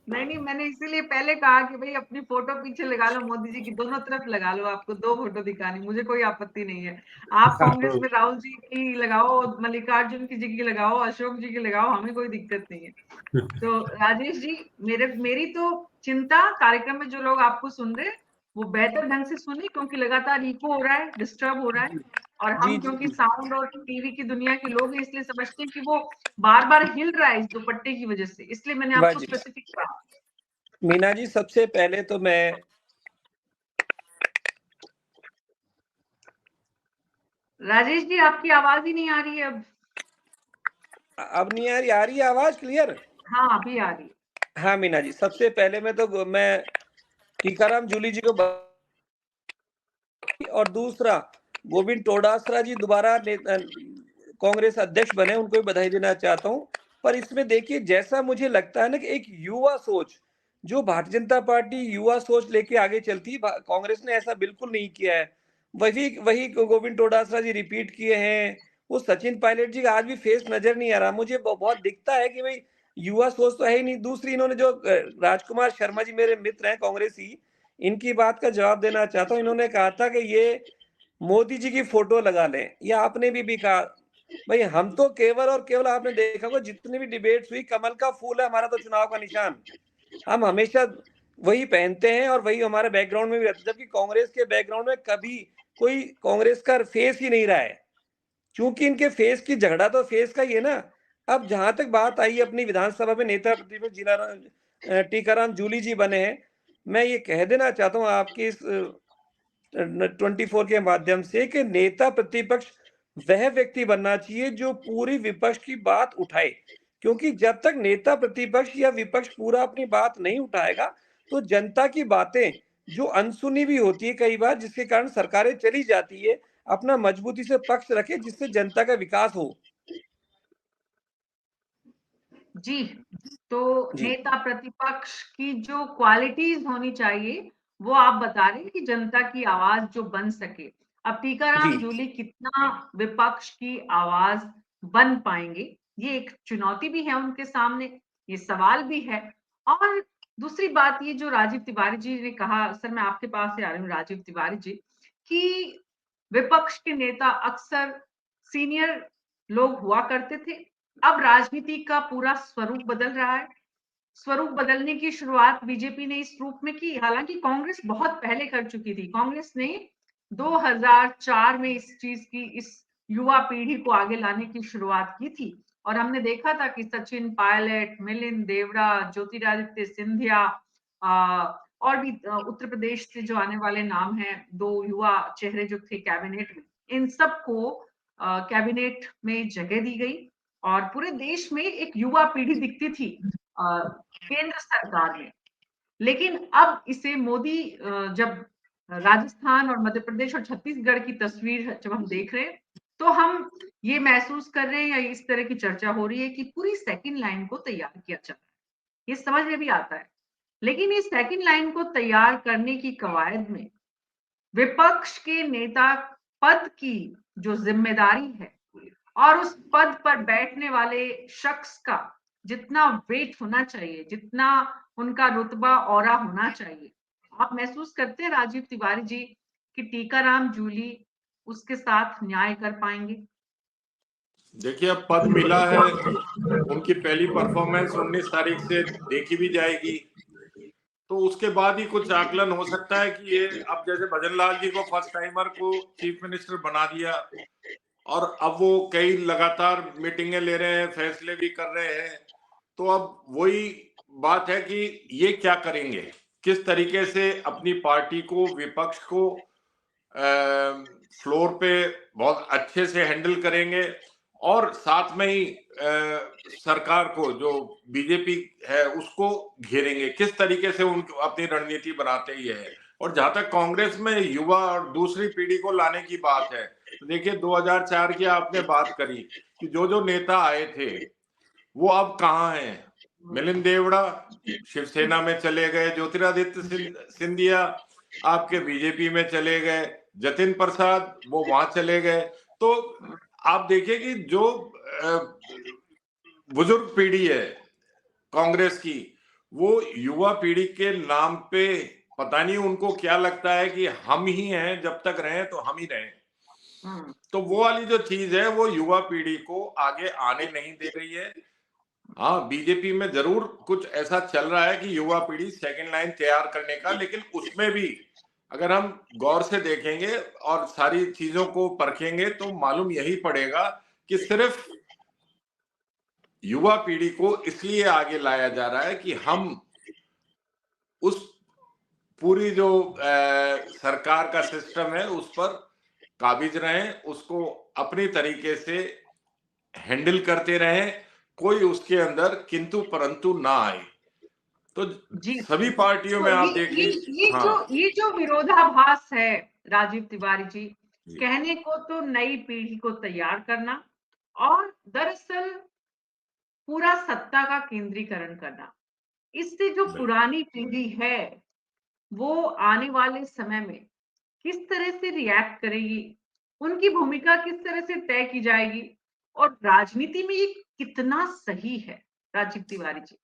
नहीं, मैंने इसीलिए पहले कहा कि भाई अपनी फोटो पीछे लगा लो, मोदी जी की दोनों तरफ लगा लो, आपको दो फोटो दिखानी, मुझे कोई आपत्ति नहीं है। आप कांग्रेस में राहुल जी की लगाओ, मल्लिकार्जुन जी की लगाओ, अशोक जी की लगाओ, हमें कोई दिक्कत नहीं है। तो राजेश जी, मेरी तो चिंता कार्यक्रम में जो लोग आपको सुन रहे हैं वो बेहतर ढंग से सुने, क्योंकि लगातार इको हो रहा है, डिस्टर्ब हो रहा है, और हम क्योंकि साउंड और टीवी की दुनिया के लोग हैं इसलिए समझते हैं कि वो बार बार हिल रहा है इस दुपट्टे की वजह से, इसलिए मैंने आपको स्पेसिफिक कहा। मीना जी, सबसे पहले तो मैं राजेश जी, आपकी आवाज ही नहीं आ रही है अब नहीं आ रही है आवाज क्लियर? हाँ, अभी आ रही है। हाँ मीना जी, सबसे पहले मैं टीकाराम जूली जी को और दूसरा गोविंद डोटासरा जी दोबारा कांग्रेस अध्यक्ष बने, उनको भी बधाई देना चाहता हूं। पर इसमें देखिए, जैसा मुझे लगता है ना कि एक युवा सोच, जो भारतीय जनता पार्टी युवा सोच लेके आगे चलती, कांग्रेस ने ऐसा बिल्कुल नहीं किया है। वही गोविंद डोटासरा जी रिपीट किए हैं। वो सचिन पायलट जी का आज भी फेस नजर नहीं आ रहा, मुझे बहुत दिखता है कि भाई युवा सोच तो है ही नहीं। दूसरी, इन्होंने जो राजकुमार शर्मा जी मेरे मित्र हैं कांग्रेसी, इनकी बात का जवाब देना चाहता हूँ। इन्होंने कहा था कि ये मोदी जी की फोटो लगा लें, या आपने भी कहा भाई हम तो केवल और केवल, आपने देखा होगा जितनी भी डिबेट्स हुई, कमल का फूल है हमारा तो चुनाव का निशान, हम हमेशा वही पहनते हैं और वही हमारे बैकग्राउंड में भी रहता है। जबकि कांग्रेस के बैकग्राउंड में कभी कोई कांग्रेस का फेस ही नहीं रहा है, क्योंकि इनके फेस की झगड़ा तो फेस का ही है ना। अब जहां तक बात आई अपनी विधानसभा में नेता प्रतिपक्ष टीकाराम जूली जी बने हैं, मैं ये कह देना चाहता हूँ आपकी इस 24 के माध्यम से कि नेता प्रतिपक्ष वह व्यक्ति बनना चाहिए जो पूरी विपक्ष की बात उठाए, क्योंकि जब तक नेता प्रतिपक्ष या विपक्ष पूरा अपनी बात नहीं उठाएगा तो जनता की बातें जो अनसुनी भी होती है कई बार, जिसके कारण सरकारें चली जाती है, अपना मजबूती से पक्ष रखे जिससे जनता का विकास हो। जी, तो नेता प्रतिपक्ष की जो क्वालिटीज होनी चाहिए वो आप बता रहे हैं कि जनता की आवाज जो बन सके। अब टीकाराम जूली कितना विपक्ष की आवाज बन पाएंगे, ये एक चुनौती भी है उनके सामने, ये सवाल भी है। और दूसरी बात ये जो राजीव तिवारी जी ने कहा, सर मैं आपके पास से आ रही हूँ राजीव तिवारी जी, कि विपक्ष के नेता अक्सर सीनियर लोग हुआ करते थे। अब राजनीति का पूरा स्वरूप बदल रहा है। स्वरूप बदलने की शुरुआत बीजेपी ने इस रूप में की, हालांकि कांग्रेस बहुत पहले कर चुकी थी। कांग्रेस ने 2004 में इस चीज की, इस युवा पीढ़ी को आगे लाने की शुरुआत की थी, और हमने देखा था कि सचिन पायलट, मिलिंद देवड़ा, ज्योतिरादित्य सिंधिया और भी उत्तर प्रदेश से जो आने वाले नाम हैं, 2 युवा चेहरे जो थे कैबिनेट में, इन सबको कैबिनेट में जगह दी गई और पूरे देश में एक युवा पीढ़ी दिखती थी केंद्र सरकार में। लेकिन अब इसे मोदी जब राजस्थान और मध्य प्रदेश और छत्तीसगढ़ की तस्वीर जब हम देख रहे हैं, तो हम ये महसूस कर रहे हैं या इस तरह की चर्चा हो रही है कि पूरी सेकंड लाइन को तैयार किया जा रहा है। ये समझ में भी आता है, लेकिन इस सेकंड लाइन को तैयार करने की कवायद में विपक्ष के नेता पद की जो जिम्मेदारी है और उस पद पर बैठने वाले शख्स का जितना वेट होना चाहिए, जितना उनका रुतबा औरा होना चाहिए, आप महसूस करते हैं राजीव तिवारी जी कि टीकाराम जूली उसके साथ न्याय कर पाएंगे? देखिए, अब पद मिला है, उनकी पहली परफॉर्मेंस 19 तारीख से देखी भी जाएगी, तो उसके बाद ही कुछ आकलन हो सकता है कि ये अब जैसे भजन लाल जी को फर्स्ट टाइमर को चीफ मिनिस्टर बना दिया और अब वो कई लगातार मीटिंगें ले रहे हैं, फैसले भी कर रहे हैं, तो अब वही बात है कि ये क्या करेंगे, किस तरीके से अपनी पार्टी को, विपक्ष को फ्लोर पे बहुत अच्छे से हैंडल करेंगे और साथ में ही सरकार को, जो बीजेपी है, उसको घेरेंगे, किस तरीके से उनको अपनी रणनीति बनाते ही है। और जहां तक कांग्रेस में युवा और दूसरी पीढ़ी को लाने की बात है, तो देखिए 2004 की आपने बात करी कि जो नेता आए थे वो अब कहाँ हैं। मिलिंद देवड़ा शिवसेना में चले गए, ज्योतिरादित्य सिंधिया आपके बीजेपी में चले गए, जतिन प्रसाद वो वहां चले गए। तो आप देखिए कि जो बुजुर्ग पीढ़ी है कांग्रेस की, वो युवा पीढ़ी के नाम पे पता नहीं उनको क्या लगता है कि हम ही हैं, जब तक रहें तो हम ही रहें। तो वो वाली जो चीज है वो युवा पीढ़ी को आगे आने नहीं दे रही है। हाँ, बीजेपी में जरूर कुछ ऐसा चल रहा है कि युवा पीढ़ी सेकंड लाइन तैयार करने का, लेकिन उसमें भी अगर हम गौर से देखेंगे और सारी चीजों को परखेंगे तो मालूम यही पड़ेगा कि सिर्फ युवा पीढ़ी को इसलिए आगे लाया जा रहा है कि हम उस पूरी जो सरकार का सिस्टम है उस पर काबिज रहें, उसको अपनी तरीके से हैंडल करते रहें, कोई उसके अंदर किंतु परंतु ना आए। तो सभी पार्टियों में आप देखिए, ये जो विरोधाभास है राजीव तिवारी जी, कहने को तो नई पीढ़ी को तैयार करना और दरअसल पूरा सत्ता का केंद्रीकरण करना, इससे जो पुरानी पीढ़ी है वो आने वाले समय में किस तरह से रिएक्ट करेगी, उनकी भूमिका किस तरह से तय की जाएगी और राजनीति में ये कितना सही है राजीव तिवारी जी?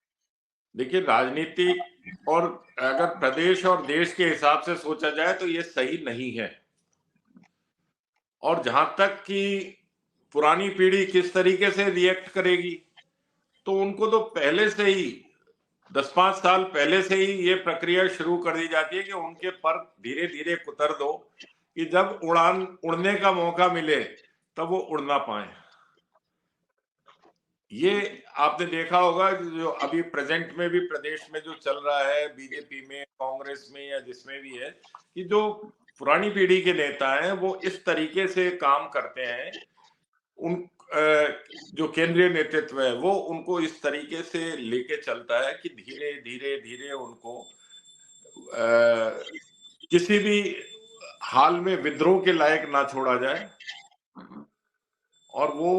देखिए, राजनीति और अगर प्रदेश और देश के हिसाब से सोचा जाए तो ये सही नहीं है। और जहां तक कि पुरानी पीढ़ी किस तरीके से रिएक्ट करेगी, तो उनको तो पहले से ही 10-5 साल पहले से ही ये प्रक्रिया शुरू कर दी जाती है कि उनके पर धीरे धीरे कुतर दो कि जब उड़ने का मौका मिले तब वो उड़ ना पाए। ये आपने देखा होगा जो अभी प्रेजेंट में भी प्रदेश में जो चल रहा है, बीजेपी में, कांग्रेस में या जिसमें भी है, कि जो पुरानी पीढ़ी के नेता हैं वो इस तरीके से काम करते हैं, उन जो केंद्रीय नेतृत्व है वो उनको इस तरीके से लेके चलता है कि धीरे धीरे धीरे उनको किसी भी हाल में विद्रोह के लायक ना छोड़ा जाए और वो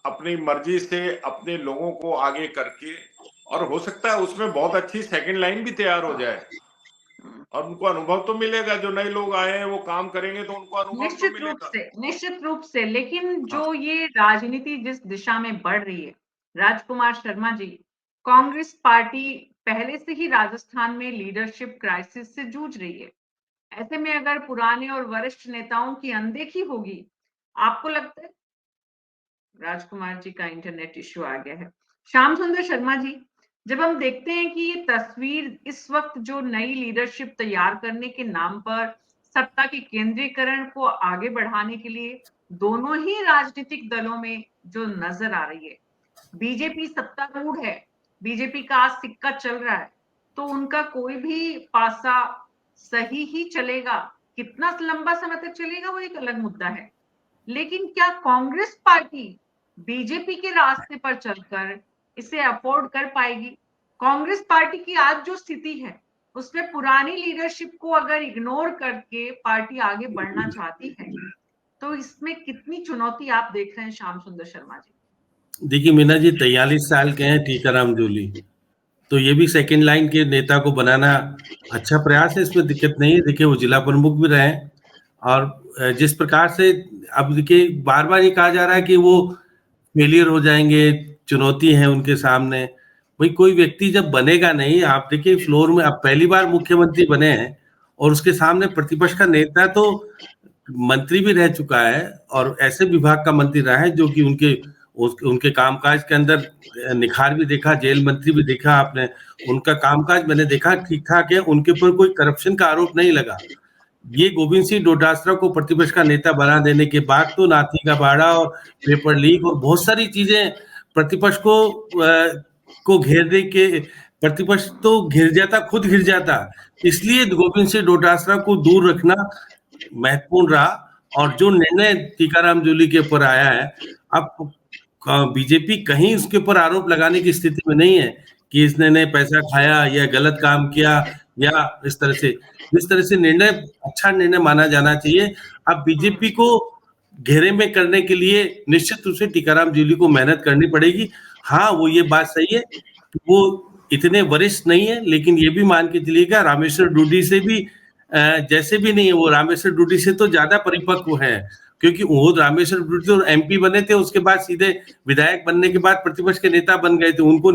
अपनी मर्जी से अपने लोगों को आगे करके, और हो सकता है उसमें बहुत अच्छी सेकंड लाइन भी तैयार हो जाए और उनको अनुभव तो मिलेगा, जो नए लोग आए हैं वो काम करेंगे तो उनको अनुभव तो मिलेगा। निश्चित रूप से। लेकिन जो ये राजनीति जिस दिशा में बढ़ रही है राजकुमार शर्मा जी, कांग्रेस पार्टी पहले से ही राजस्थान में लीडरशिप क्राइसिस से जूझ रही है। ऐसे में अगर पुराने और वरिष्ठ नेताओं की अनदेखी होगी, आपको लगता है? राजकुमार जी का इंटरनेट इश्यू आ गया है। श्याम सुंदर शर्मा जी, जब हम देखते हैं कि ये तस्वीर इस वक्त जो नई लीडरशिप तैयार करने के नाम पर सत्ता के केंद्रीकरण को आगे बढ़ाने के लिए दोनों ही राजनीतिक दलों में जो नजर आ रही है, बीजेपी सत्तारूढ़ है, बीजेपी का आज सिक्का चल रहा है, तो उनका कोई भी पासा सही ही चलेगा। कितना लंबा समय तक चलेगा वो एक अलग मुद्दा है, लेकिन क्या कांग्रेस पार्टी बीजेपी के रास्ते पर चलकर इसे अफोर्ड कर पाएगी? कांग्रेस पार्टी की आज जो स्थिति है उसमें पुरानी लीडरशिप को अगर इग्नोर करके पार्टी आगे बढ़ना चाहती है, तो इसमें कितनी चुनौती आप देख रहे हैं श्याम सुंदर शर्मा जी? देखिए मीना जी, 43 साल के हैं टीकाराम जूली तो ये भी सेकंड लाइन के नेता को बनाना अच्छा प्रयास है, इसमें दिक्कत नहीं है। देखिए वो जिला प्रमुख भी रहे और जिस प्रकार से अब देखिए बार बार ये कहा जा रहा है कि वो फेलियर हो जाएंगे, चुनौती है उनके सामने। भाई कोई व्यक्ति जब बनेगा नहीं, आप देखिए फ्लोर में आप पहली बार मुख्यमंत्री बने हैं और उसके सामने प्रतिपक्ष का नेता तो मंत्री भी रह चुका है और ऐसे विभाग का मंत्री रहा है जो कि उनके कामकाज के अंदर निखार भी देखा, जेल मंत्री भी देखा आपने, उनका कामकाज मैंने देखा ठीक ठाक है, उनके ऊपर कोई करप्शन का आरोप नहीं लगा। ये गोविंद सिंह डोटासरा को प्रतिपक्ष का नेता बना देने के बाद तो नाथी का भाड़ा और पेपर लीक और बहुत सारी चीजें प्रतिपक्ष को घेरने के, प्रतिपक्ष तो घिर जाता, खुद घिर जाता। इसलिए गोविंद सिंह डोटासरा को दूर रखना महत्वपूर्ण रहा। और जो निर्णय टीकाराम जूली के ऊपर आया है, अब बीजेपी कहीं उसके ऊपर आरोप लगाने की स्थिति में नहीं है कि इसने पैसा खाया या गलत काम किया या इस तरह से निर्णय अच्छा निर्णय माना जाना चाहिए। अब बीजेपी को घेरे में करने के लिए निश्चित रूप से टीकाराम जूली को मेहनत करनी पड़ेगी। हाँ, वो ये बात सही है कि वो इतने वरिष्ठ नहीं है, लेकिन ये भी मान के चलिएगा रामेश्वर डूडी से भी जैसे भी नहीं है, वो रामेश्वर डूडी से तो ज्यादा परिपक्व है, क्योंकि वो रामेश्वर डूडी तो एमपी बने थे, उसके बाद सीधे विधायक बनने के बाद प्रतिपक्ष के नेता बन गए थे। उनको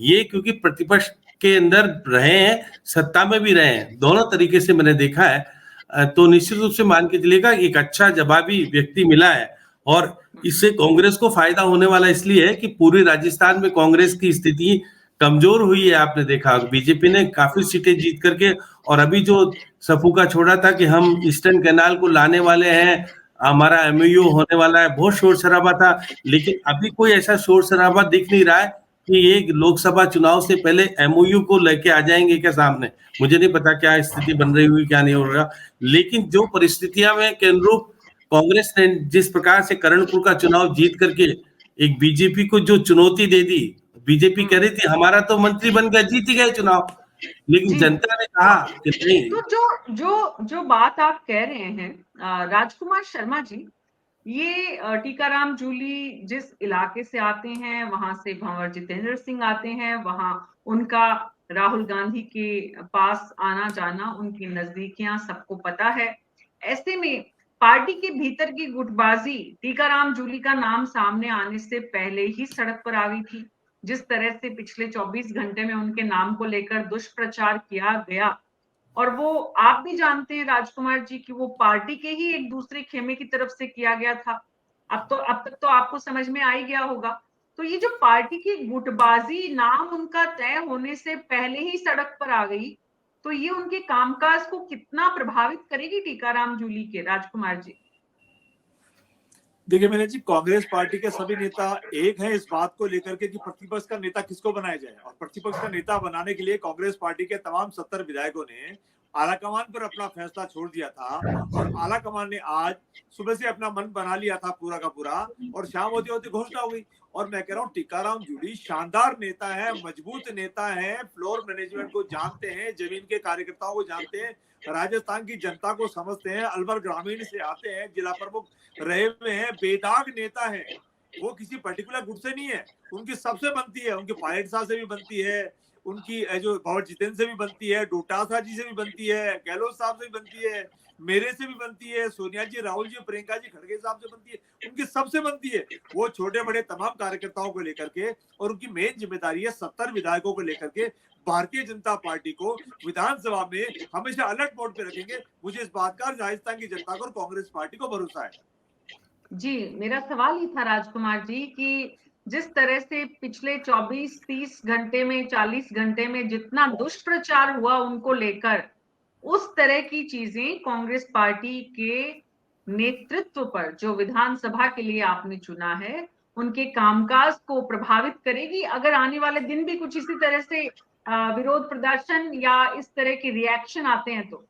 ये क्योंकि प्रतिपक्ष के अंदर रहे हैं, सत्ता में भी रहे हैं, दोनों तरीके से मैंने देखा है। तो निश्चित रूप से मान के चलिएगा एक अच्छा जवाबी व्यक्ति मिला है और इससे कांग्रेस को फायदा होने वाला इसलिए है कि पूरे राजस्थान में कांग्रेस की स्थिति कमजोर हुई है। आपने देखा बीजेपी ने काफी सीटें जीत करके, और अभी जो सफू का छोड़ा था कि हम ईस्टर्न कैनाल को लाने वाले हैं, हमारा एमओयू होने वाला है, बहुत शोर शराबा था, लेकिन अभी कोई ऐसा शोर शराबा दिख नहीं रहा है कि ये लोकसभा चुनाव से पहले एमओयू को लेके आ जाएंगे क्या सामने। मुझे नहीं पता क्या स्थिति बन रही हुई, क्या नहीं हो रहा, लेकिन जो परिस्थितियां में के अनुरूप कांग्रेस ने जिस प्रकार से करणपुर का चुनाव जीत करके एक बीजेपी को जो चुनौती दे दी, बीजेपी कह रही थी हमारा तो मंत्री बन गया, जीत ही गए चुनाव, लेकिन जनता ने कहा कि नहीं। तो जो बात आप कह रहे हैं राजकुमार शर्मा जी, ये टीकाराम जूली जिस इलाके से आते हैं, वहां से भंवर जितेंद्र सिंह आते हैं, वहां उनका राहुल गांधी के पास आना जाना, उनकी नजदीकियां सबको पता है। ऐसे में पार्टी के भीतर की गुटबाजी टीकाराम जूली का नाम सामने आने से पहले ही सड़क पर आ गई थी। जिस तरह से पिछले 24 घंटे में उनके नाम को लेकर दुष्प्रचार किया गया, और वो आप भी जानते हैं राजकुमार जी कि वो पार्टी के ही एक दूसरे खेमे की तरफ से किया गया था। अब तक तो आपको समझ में आ ही गया होगा। तो ये जो पार्टी की गुटबाजी नाम उनका तय होने से पहले ही सड़क पर आ गई, तो ये उनके कामकाज को कितना प्रभावित करेगी टीकाराम जूली के, राजकुमार जी? देखिए मैंने जी, कांग्रेस पार्टी के सभी नेता एक हैं इस बात को लेकर के कि प्रतिपक्ष का नेता किसको बनाया जाए, और प्रतिपक्ष का नेता बनाने के लिए कांग्रेस पार्टी के तमाम 70 विधायकों ने आलाकमान पर अपना फैसला छोड़ दिया था, और आलाकमान ने आज सुबह से अपना मन बना लिया था पूरा का पूरा, और शाम होते होते घोषणा हो गई। और मैं कह रहा हूँ टीकाराम जूली शानदार नेता है, मजबूत नेता है, फ्लोर मैनेजमेंट को जानते हैं, जमीन के कार्यकर्ताओं को जानते हैं, राजस्थान की जनता को समझते हैं, अलवर ग्रामीण से आते हैं, जिला प्रमुख रहे हुए हैं, बेदाग नेता है। वो किसी पर्टिकुलर गुट से नहीं है, उनकी सबसे बनती है, उनकी पायलट साहब से भी बनती है, उनकी जो भंवर जितेंद्र से भी बनती है, डोटासरा जी से भी बनती है, गहलोत साहब से भी बनती है, मेरे से भी बनती है, सोनिया जी, राहुल जी, प्रियंका जी खड़गे साहब से बनती है, उनकी सबसे बनती है। वो छोटे बड़े तमाम कार्यकर्ताओं को लेकर के, और उनकी मेन जिम्मेदारी है 70 विधायकों को लेकर के भारतीय जनता पार्टी को विधानसभा में हमेशा अलर्ट मोड पे रखेंगे। मुझे इस बात का राजस्थान की जनता को और कांग्रेस पार्टी को भरोसा है। जी, मेरा सवाल ही था राजकुमार जी कि जिस तरह से पिछले 24-30 घंटे में, 40 घंटे में जितना दुष्प्रचार हुआ उनको लेकर, उस तरह की चीजें कांग्रेस पार्टी के नेतृत्व पर, जो विधानसभा के लिए आपने चुना है, उनके कामकाज को प्रभावित करेगी अगर आने वाले दिन भी कुछ इसी तरह से विरोध प्रदर्शन या इस तरह के रिएक्शन आते हैं तो?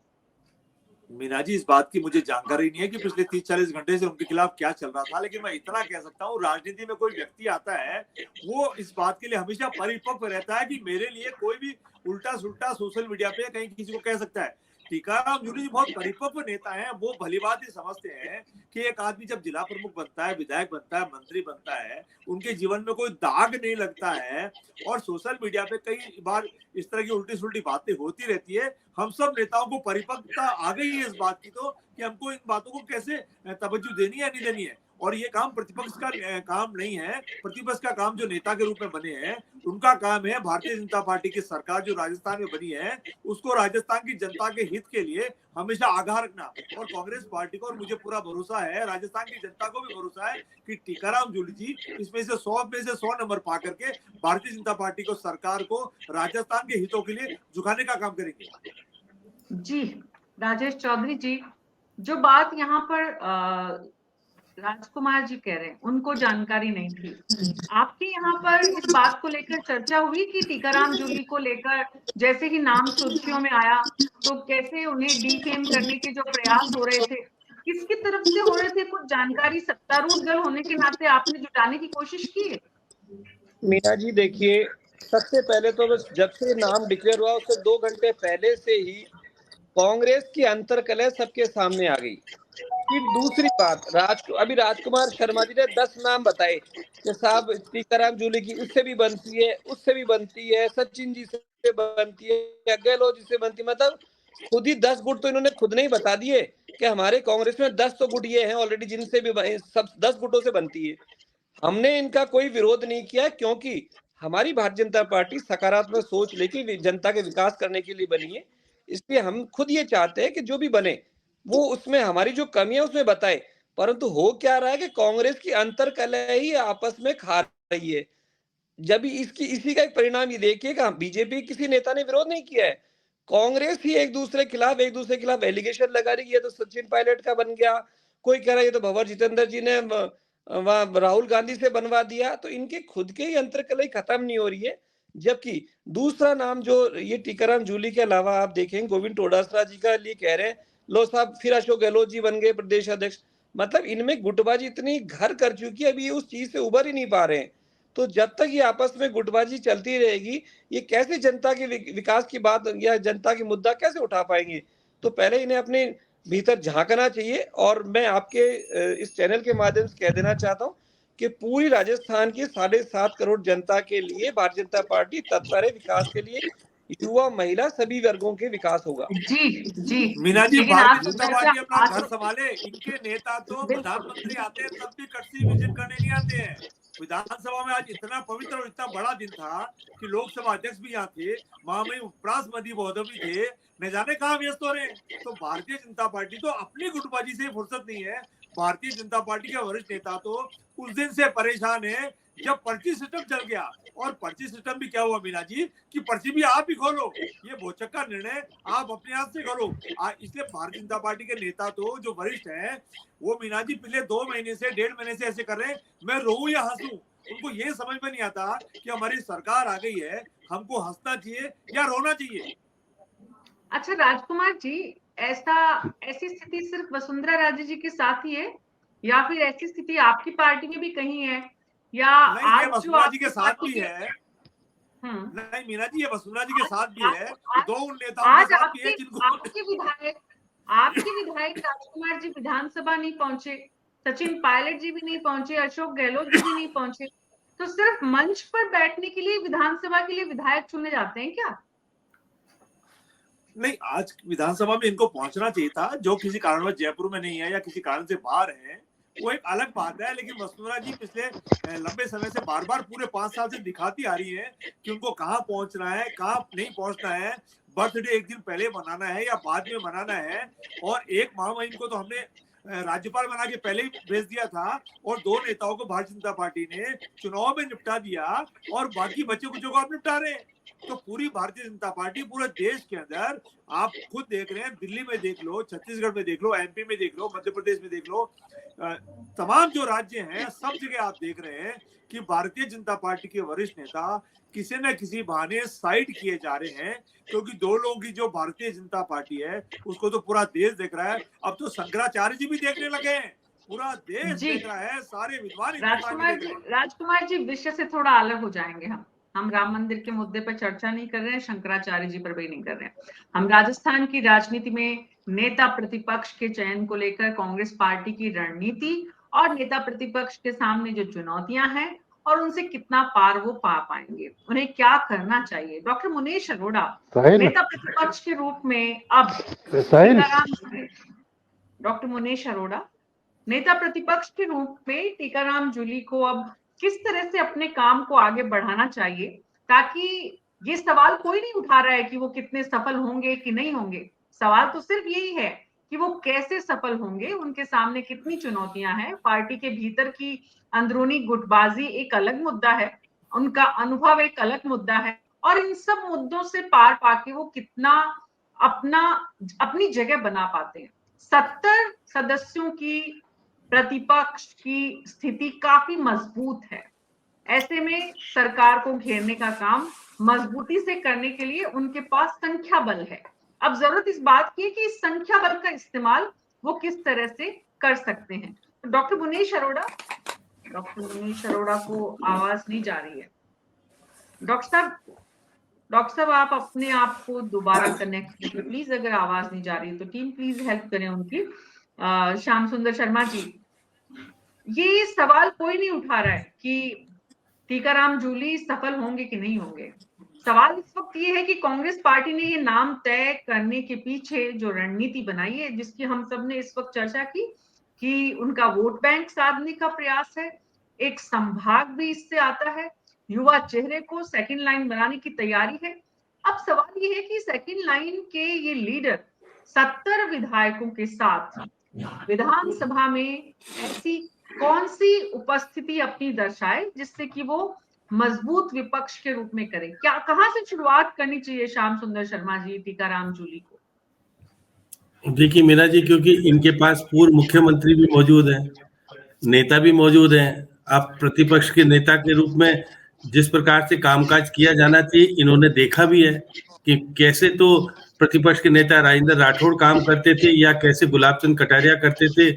मीना जी, इस बात की मुझे जानकारी नहीं है कि पिछले 30-40 घंटे से उनके खिलाफ क्या चल रहा था, लेकिन मैं इतना कह सकता हूँ, राजनीति में कोई व्यक्ति आता है वो इस बात के लिए हमेशा परिपक्व रहता है कि मेरे लिए कोई भी उल्टा सुल्टा सोशल मीडिया पे कहीं किसी को कह सकता है। टीकाराम जूली जी बहुत परिपक्व नेता हैं, वो भलीभांति समझते हैं कि एक आदमी जब जिला प्रमुख बनता है, विधायक बनता है, मंत्री बनता है, उनके जीवन में कोई दाग नहीं लगता है। और सोशल मीडिया पे कई बार इस तरह की उल्टी सुल्टी बातें होती रहती है। हम सब नेताओं को परिपक्वता आ गई है इस बात की तो, कि हमको इन बातों को कैसे तवज्जो देनी है नहीं देनी है। और ये काम प्रतिपक्ष का काम नहीं है, प्रतिपक्ष का काम जो नेता के रूप में बने हैं उनका काम है भारतीय जनता पार्टी की सरकार जो राजस्थान में बनी है उसको राजस्थान की जनता के हित के लिए हमेशा आगाह रखना। और कांग्रेस पार्टी को, और मुझे पूरा भरोसा है, राजस्थान की जनता को भी भरोसा है कि टीकाराम जूली जी इसमें से 100 नंबर पा करके भारतीय जनता पार्टी को, सरकार को राजस्थान के हितों के लिए झुकाने का काम करेंगे। जी राजेश चौधरी जी, जो बात यहाँ पर राजकुमार जी कह रहे हैं उनको जानकारी नहीं थी, आपके यहाँ पर इस बात को लेकर चर्चा हुई कि टीकाराम जूली को लेकर जैसे ही नाम सुर्खियों में आया तो कैसे उन्हें डिफेम करने के जो प्रयास हो रहे थे, किसकी तरफ से हो रहे थे? कुछ जानकारी सत्तारूढ़ दल होने के नाते आपने जुटाने की कोशिश की है? मीना जी देखिए, सबसे पहले तो बस जब से नाम डिक्लेयर हुआ उससे 2 घंटे पहले से ही कांग्रेस की अंतर्कलह सबके सामने आ गई। फिर दूसरी बात, अभी राजकुमार शर्मा जी ने 10 नाम बताए कि साहब टीकाराम जूली की उससे भी बनती है, उससे भी बनती है, सचिन जी से बनती है, गहलोत जी से बनती है। मतलब खुद ही 10 गुट तो इन्होंने खुद ने ही बता दिए कि हमारे कांग्रेस में 10 तो गुट ये हैं ऑलरेडी जिनसे भी सब 10 गुटों से बनती है। हमने इनका कोई विरोध नहीं किया क्योंकि हमारी भारतीय जनता पार्टी सकारात्मक सोच लेके जनता के विकास करने के लिए बनी है। इसलिए हम खुद ये चाहते हैं कि जो भी बने वो उसमें हमारी जो कमी है उसमें बताए। परंतु हो क्या रहा है कि कांग्रेस की अंतर्कलह ही आपस में खा रही है। जब इसी का एक परिणाम ये देखिए कि बीजेपी किसी नेता ने विरोध नहीं किया है, कांग्रेस ही एक दूसरे के खिलाफ एलिगेशन लगा रही है। तो सचिन पायलट का बन गया, कोई कह रहा है तो भंवर जितेंद्र जी ने वहां राहुल गांधी से बनवा दिया। तो इनके खुद के ही अंतर्कलह खत्म नहीं हो रही है। जबकि दूसरा नाम जो ये टीकाराम जूली के अलावा आप देखें गोविंद टोडासरा जी का लिए कह रहे हैं, लो साहब फिर अशोक गहलोत जी बन गए प्रदेश अध्यक्ष। मतलब इनमें गुटबाजी इतनी घर कर चुकी है, अभी उस चीज से उबर ही नहीं पा रहे हैं। तो जब तक ये आपस में गुटबाजी चलती रहेगी, ये कैसे जनता के विकास की बात या जनता की मुद्दा कैसे उठा पाएंगे? तो पहले इन्हें अपने भीतर झांकना चाहिए। और मैं आपके इस चैनल के माध्यम से कह देना चाहता हूँ कि पूरी राजस्थान की 7.5 करोड़ जनता के लिए भारतीय जनता पार्टी तत्पर है विकास के लिए। युवा, महिला, सभी वर्गों के विकास होगा। जी मीना जी, लेकिन भारतीय आप जनता पार्टी अपना घर संभाले। इनके नेता तो प्रधानमंत्री आते हैं तब भी कटसी विजिट करने नहीं आते हैं। विधानसभा में आज इतना पवित्र और इतना बड़ा दिन था कि लोकसभा अध्यक्ष भी यहाँ थे, महामहिम उपराष्ट्रपति महोदय भी थे, न जाने कहाँ व्यस्त हो रहे हैं। तो भारतीय जनता पार्टी तो अपनी गुटबाजी से फुर्सत नहीं है। भारतीय जनता पार्टी के वरिष्ठ नेता तो उस दिन से परेशान है जब पर्ची सिस्टम चल गया। और पर्ची सिस्टम भी क्या हुआ मीना जी, कि पर्ची भी आप ही खोलो, ये भोचक का निर्णय आप अपने हाथ से करो। इसलिए भारतीय जनता पार्टी के नेता तो जो वरिष्ठ हैं वो मीना जी पिछले 2 महीने से 1.5 महीने से ऐसे कर रहे हैं, मैं रोऊं या हंसूं। उनको ये समझ में नहीं आता कि हमारी सरकार आ गई है, हमको हंसना चाहिए या रोना चाहिए। अच्छा राजकुमार जी, ऐसी स्थिति सिर्फ वसुंधरा राजे जी के साथ ही है या फिर ऐसी स्थिति आपकी पार्टी में भी कहीं है? या नहीं, ये वसुंधरा जी के साथ भी है। नहीं मीना जी, ये वसुंधरा जी के साथ भी है, 2 उन नेताओं के साथ भी है जिनको आपके विधायक राजकुमार जी विधानसभा नहीं पहुंचे, सचिन पायलट जी भी नहीं पहुंचे, अशोक गहलोत जी भी नहीं पहुंचे, तो सिर्फ मंच पर बैठने के लिए विधानसभा के लिए विधायक चुने जाते हैं क्या? नहीं, आज विधानसभा में इनको पहुंचना चाहिए था। जो किसी कारणवश जयपुर में नहीं है या किसी कारण से बाहर है वो एक अलग बात है। लेकिन वसुंधरा जी पिछले लंबे समय से बार बार पूरे 5 साल से दिखाती आ रही है कि उनको कहाँ पहुंचना है, कहाँ नहीं पहुंचना है, बर्थडे एक दिन पहले मनाना है या बाद में मनाना है। और एक महामहिम को तो हमने राज्यपाल बना के पहले ही भेज दिया था और 2 नेताओं को भारतीय जनता पार्टी ने चुनाव में निपटा दिया और बाकी बच्चे कुछ को आप निपटा रहे हैं। तो पूरी भारतीय जनता पार्टी पूरे देश के अंदर आप खुद देख रहे हैं, दिल्ली में देख लो, छत्तीसगढ़ में देख लो, एमपी में देख लो, मध्य प्रदेश में देख लो, तमाम जो राज्य हैं सब जगह आप देख रहे हैं कि भारतीय जनता पार्टी के वरिष्ठ नेता किसी न किसी बहाने साइड किए जा रहे हैं। क्योंकि 2 लोगों की जो भारतीय जनता पार्टी है उसको तो पूरा देश देख रहा है। अब तो शंकराचार्य जी भी देखने लगे हैं, पूरा देश देख रहा है, सारे विद्वान। राजकुमार जी विषय से थोड़ा अलग हो जाएंगे हम। हम राम मंदिर के मुद्दे पर चर्चा नहीं कर रहे हैं, शंकराचार्य जी पर भी नहीं कर रहे हैं। हम राजस्थान की राजनीति में नेता प्रतिपक्ष के चयन को लेकर कांग्रेस पार्टी की रणनीति और नेता प्रतिपक्ष के सामने जो चुनौतियां हैं और उनसे कितना पार वो पा पाएंगे, उन्हें क्या करना चाहिए। डॉक्टर मुनीश अरोड़ा नेता प्रतिपक्ष के रूप में अब डॉक्टर मुनीश अरोड़ा नेता प्रतिपक्ष के रूप में टीकाराम जूली को अब किस तरह से अपने काम को आगे बढ़ाना चाहिए, ताकि ये सवाल कोई नहीं उठा रहा है कि वो कितने सफल होंगे कि नहीं होंगे। सवाल तो सिर्फ यही है कि वो कैसे सफल होंगे, उनके सामने कितनी चुनौतियां हैं। पार्टी के भीतर की अंदरूनी गुटबाजी एक अलग मुद्दा है, उनका अनुभव एक अलग मुद्दा है, और इन सब मुद्दों से पार पाके वो कितना अपनी जगह बना पाते हैं। 70 सदस्यों की प्रतिपक्ष की स्थिति काफी मजबूत है। ऐसे में सरकार को घेरने का काम मजबूती से करने के लिए उनके पास संख्या बल है। अब जरूरत इस बात की है कि इस संख्या बल का इस्तेमाल वो किस तरह से कर सकते हैं। तो डॉक्टर मुनीश अरोड़ा को आवाज नहीं जा रही है। डॉक्टर साहब आप अपने आप को दोबारा कनेक्ट कीजिए प्लीज। अगर आवाज नहीं जा रही है तो टीम प्लीज हेल्प करें उनकी। श्याम सुंदर शर्मा जी, ये सवाल कोई नहीं उठा रहा है कि टीकाराम जूली सफल होंगे कि नहीं होंगे। सवाल इस वक्त ये है कि कांग्रेस पार्टी ने ये नाम तय करने के पीछे जो रणनीति बनाई है, जिसकी हम सब ने इस वक्त चर्चा की कि उनका वोट बैंक साधने का प्रयास है, एक संभाग भी इससे आता है, युवा चेहरे को सेकंड लाइन बनाने की तैयारी है। अब सवाल ये है कि सेकंड लाइन के ये लीडर 70 विधायकों के साथ विधानसभा में ऐसी कौन सी उपस्थिति अपनी दर्शाए जिससे कि वो मजबूत विपक्ष के रूप में करे। क्या कहां से शुरुआत करनी चाहिए श्याम सुंदर शर्मा जी टीकाराम जूली को? देखिए मीना जी, क्योंकि इनके पास पूर्व मुख्यमंत्री भी मौजूद है, नेता भी मौजूद है। आप प्रतिपक्ष के नेता के रूप में जिस प्रकार से कामकाज किया जाना चाहिए इन्होंने देखा भी है कि कैसे तो प्रतिपक्ष के नेता राजेंद्र राठौड़ काम करते थे या कैसे गुलाब चंद कटारिया करते थे।